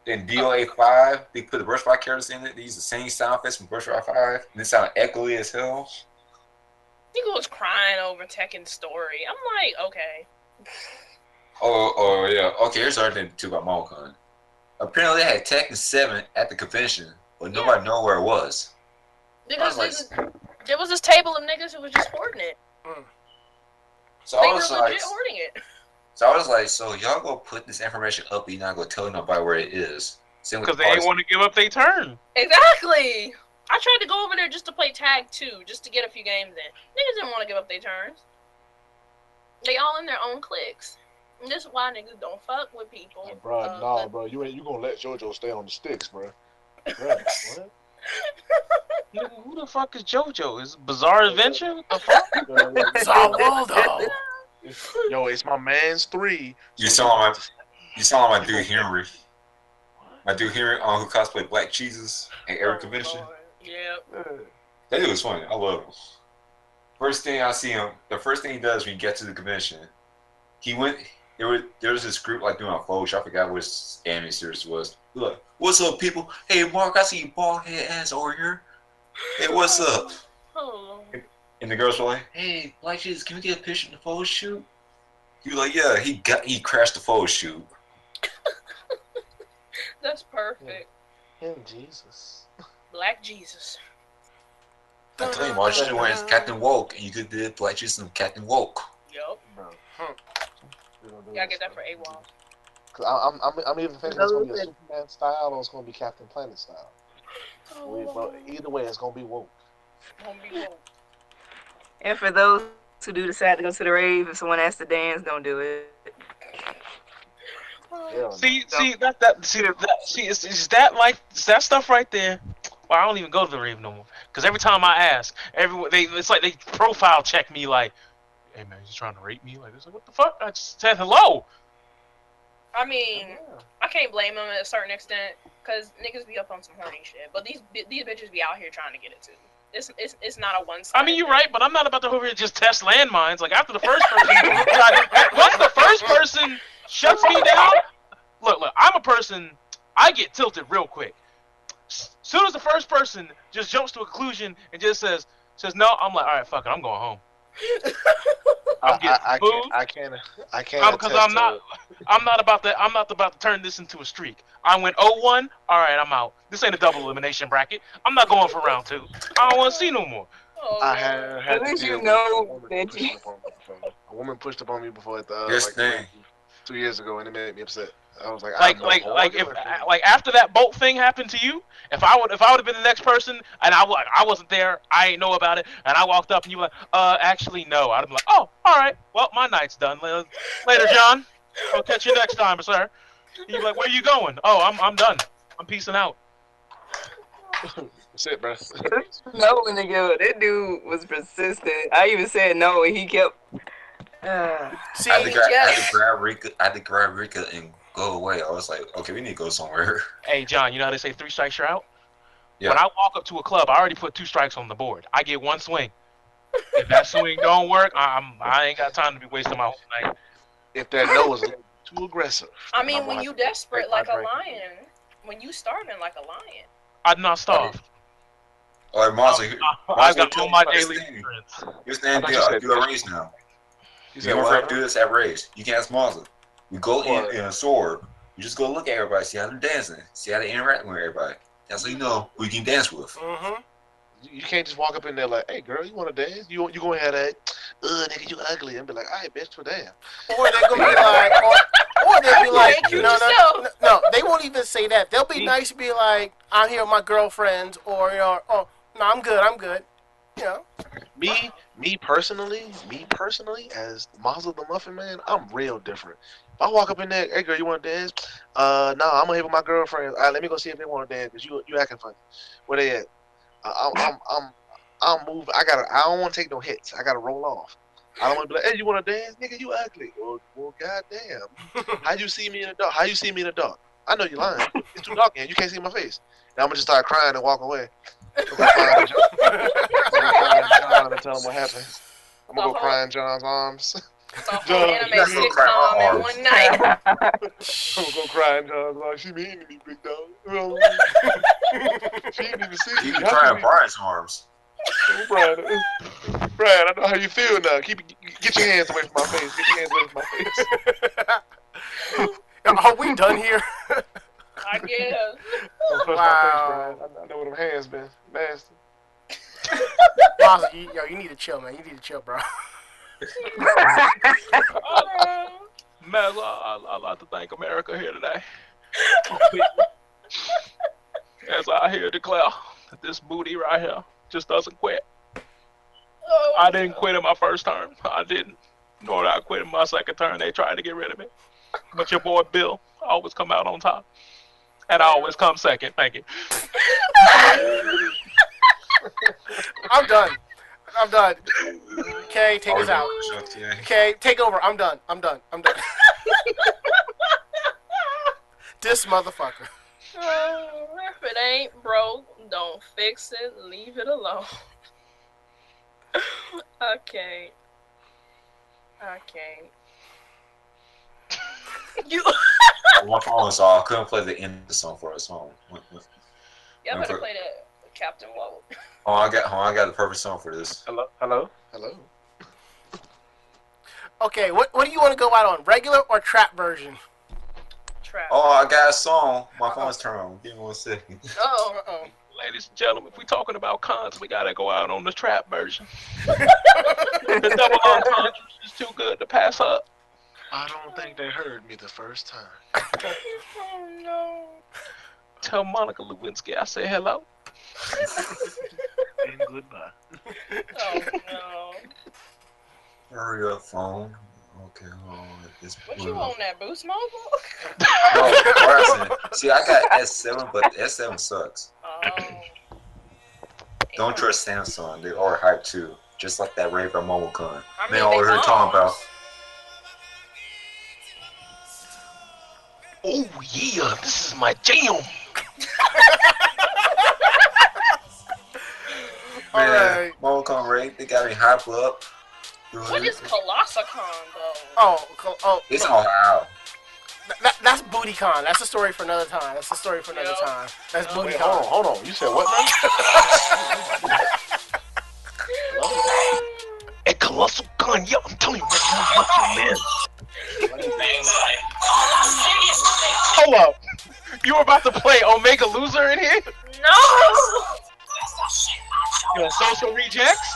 In DOA 5, they put the Verse Fire characters in it. They use the same sound effects from Verse Fire 5, and it sound echoey as hell. Nigga was crying over Tekken's story. I'm like, okay. Oh yeah. Okay, here's another thing too about Momocon. Apparently, they had Tekken 7 at the convention, but nobody know where it was. Because there was this table of niggas who was just hoarding it. So They I were was legit like, hoarding it. so y'all go put this information up, but you're not gonna tell nobody where it is. Because they ain't want to give up their turn. Exactly. I tried to go over there just to play tag 2, just to get a few games in. Niggas didn't want to give up their turns. They all in their own cliques. And this is why niggas don't fuck with people. Hey, bro, bro, you gonna let JoJo stay on the sticks, bro? Bro, what? Nigga, who the fuck is JoJo? Is it Bizarre Adventure? What the fuck? Bizarre Waldo. Yo, it's my man's 3. You saw my dude Henry. My dude Henry who cosplayed Black Jesus at every convention. Yeah. That dude was funny. I love him. First thing I see him, the first thing he does when he gets to the convention, he went. There was this group like doing a photo shoot. I forgot which anime series it was. He was like, "What's up, people? Hey, Mark, I see you bald head ass over here. Hey, what's up?" Oh. And the girls were like, "Hey, Black Jesus, can we get a picture in the photo shoot?" He was like, "Yeah." He crashed the photo shoot. That's perfect. Him, Jesus. Black Jesus. I tell you, Mark, you should have went as Captain Woke, and you could do Black Jesus and Captain Woke. Yup. Bro. You gotta get that for AWOL. Cause I'm even thinking it's gonna be a Superman style or it's gonna be Captain Planet style. But either way, it's gonna be woke. And for those who do decide to go to the rave, if someone asks to dance, don't do it. See, is that stuff right there? Well, I don't even go to the rave no more. Because every time I ask, it's like they profile check me like, "Hey man, you trying to rape me?" Like, what the fuck? I just said hello. I mean, I can't blame them at a certain extent, cause niggas be up on some horny shit. But these bitches be out here trying to get it too. It's not a one side. I mean, you're right, but I'm not about to over here just test landmines. Like after the first person, once the first person shuts me down, look, I'm a person. I get tilted real quick. Soon as the first person just jumps to a conclusion and just says no, I'm like, all right, fuck it, I'm going home. I can't. Because I'm not about to turn this into a streak. I went 0-1. All right, I'm out. This ain't a double elimination bracket. I'm not going for round 2. I don't want to see no more. I had At least you know that a woman pushed up on me before at the This thing. 2 years ago, and it made me upset. I was like, if after that bolt thing happened to you, if I would have been the next person and I wasn't there, I ain't know about it, and I walked up and you were like, actually no, I'd be like, oh, all right, well my night's done. Later, John. I'll catch you next time, sir. You'd be like, where are you going? Oh, I'm done. I'm peacing out. That's it, bro. No, nigga, that dude was persistent. I even said no, and he kept. See, I had to grab Rika and go away. I was like, okay, we need to go somewhere. Hey, John, you know how they say 3 strikes you're out? Yeah. When I walk up to a club, I already put 2 strikes on the board. I get 1 swing. If that swing don't work, I ain't got time to be wasting my whole night. If that no is too aggressive. I mean, when you desperate like a lion, when you starving like a lion. I did not starve. Or Monster, I got all my daily nutrients. Here's the thing. Do a race now. You want to do this at race? You can ask Monster. You go in a sword. You just go look at everybody, see how they're dancing, see how they interact with everybody. That's how you know who you can dance with. Mm-hmm. You can't just walk up in there like, "Hey, girl, you want to dance? You gonna have that? Nigga, you ugly," and be like, "All right, bitch, for damn." Or they're gonna be like, or they'll be like, no, they won't even say that. They'll be nice, be like, "I'm here with my girlfriends," or "Oh, no, I'm good." You know. Me personally, as Mazel the Muffin Man, I'm real different. If I walk up in there, "Hey, girl, you want to dance?" No, I'm gonna hit with my girlfriends. All right, let me go see if they want to dance because you acting funny. Where they at? I'm moving. I don't want to take no hits. I gotta roll off. I don't want to be like, "Hey, you want to dance, nigga? You ugly." Well, goddamn. How you see me in the dark? I know you're lying. It's too dark in. You can't see my face. Now I'm gonna just start crying and walk away. I'm gonna cry John and tell him what happened. I'm gonna go cry in John's arms. John, anime sitcom in one night. I'm gonna go cry in John's arms. She mean to me, big dog. She didn't even see me. You can cry in Brian's arms. Brian, I know how you feel now. Get your hands away from my face. Get your hands away from my face. Are we done here? I guess. Don't touch my face, Brian. I know where them hands been. Nasty. You need to chill, man. You need to chill, bro. Man, I'd like to thank America here today. As I here declare that this booty right here just doesn't quit. I didn't quit in my first term. I didn't. Nor did I quit in my second term. They tried to get rid of me. But your boy Bill always come out on top. And I always come second. Thank you. I'm done. Okay, take us out. Okay, take over. I'm done. This motherfucker. If it ain't broke, don't fix it. Leave it alone. Okay. You. My phone, so I couldn't play the end of the song for us. Yeah, I better play the Captain Whoa. I got the perfect song for this. Hello. Okay, what do you want to go out on? Regular or trap version? Trap. Oh, I got a song. My phone's turned on. Give me 1 second. Uh-oh. Ladies and gentlemen, if we're talking about cons, we gotta go out on the trap version. The double entendre is too good to pass up. I don't think they heard me the first time. Oh no. Tell Monica Lewinsky I say hello. And goodbye. Oh no. Hurry up, phone. Okay, hold on. What you on that Boost Mobile? No, see, I got S7, but S7 sucks. Oh. Don't trust Samsung. They are hype too. Just like that Raver Momocon. I mean, Man, all we heard talking about. Oh yeah, this is my jam. Man, Momocon Raid, they got me hyped up. What is Colossicon though? Oh, it's all out. That's BootyCon. That's a story for another time. That's BootyCon. Hold on. You said what, man? A Colossal Con, yeah, I'm telling you right now, man. Hold up. You were about to play Omega Loser in here? No! Yo, Social Rejects?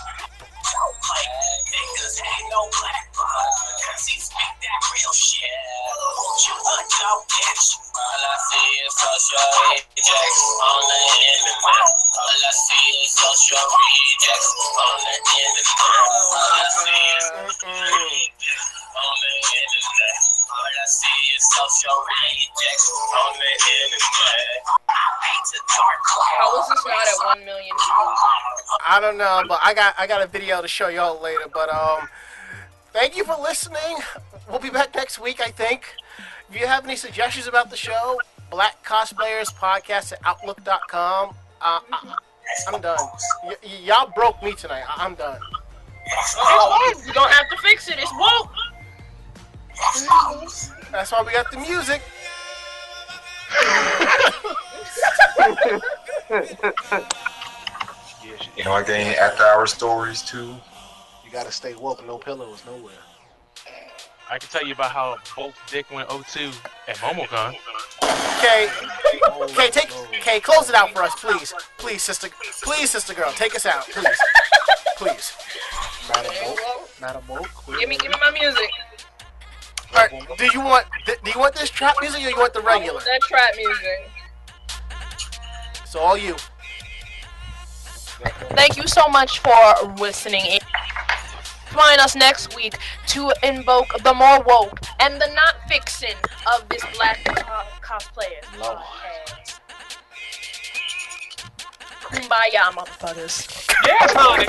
How is this not at 1 million views? I don't know, but I got a video to show y'all later. But thank you for listening. We'll be back next week, I think. If you have any suggestions about the show, Black Cosplayers Podcast at Outlook.com. I'm done. Y'all broke me tonight. I'm done. Oh, you don't have to fix it. It's woke. That's why we got the music. You know, I gain after-hour stories too. You gotta stay woke. No pillows nowhere. I can tell you about how both Dick went 0-2 at Momocon. Kay, close it out for us, please. Please, sister girl, take us out, please. Please. Madam Woke. Give me my music. Alright, do you want this trap music or you want the regular? That trap music. So all you. Thank you so much for listening. Join us next week to invoke the more woke and the not fiction of this black cosplayer. Kumbaya, motherfuckers. Yeah, Tony.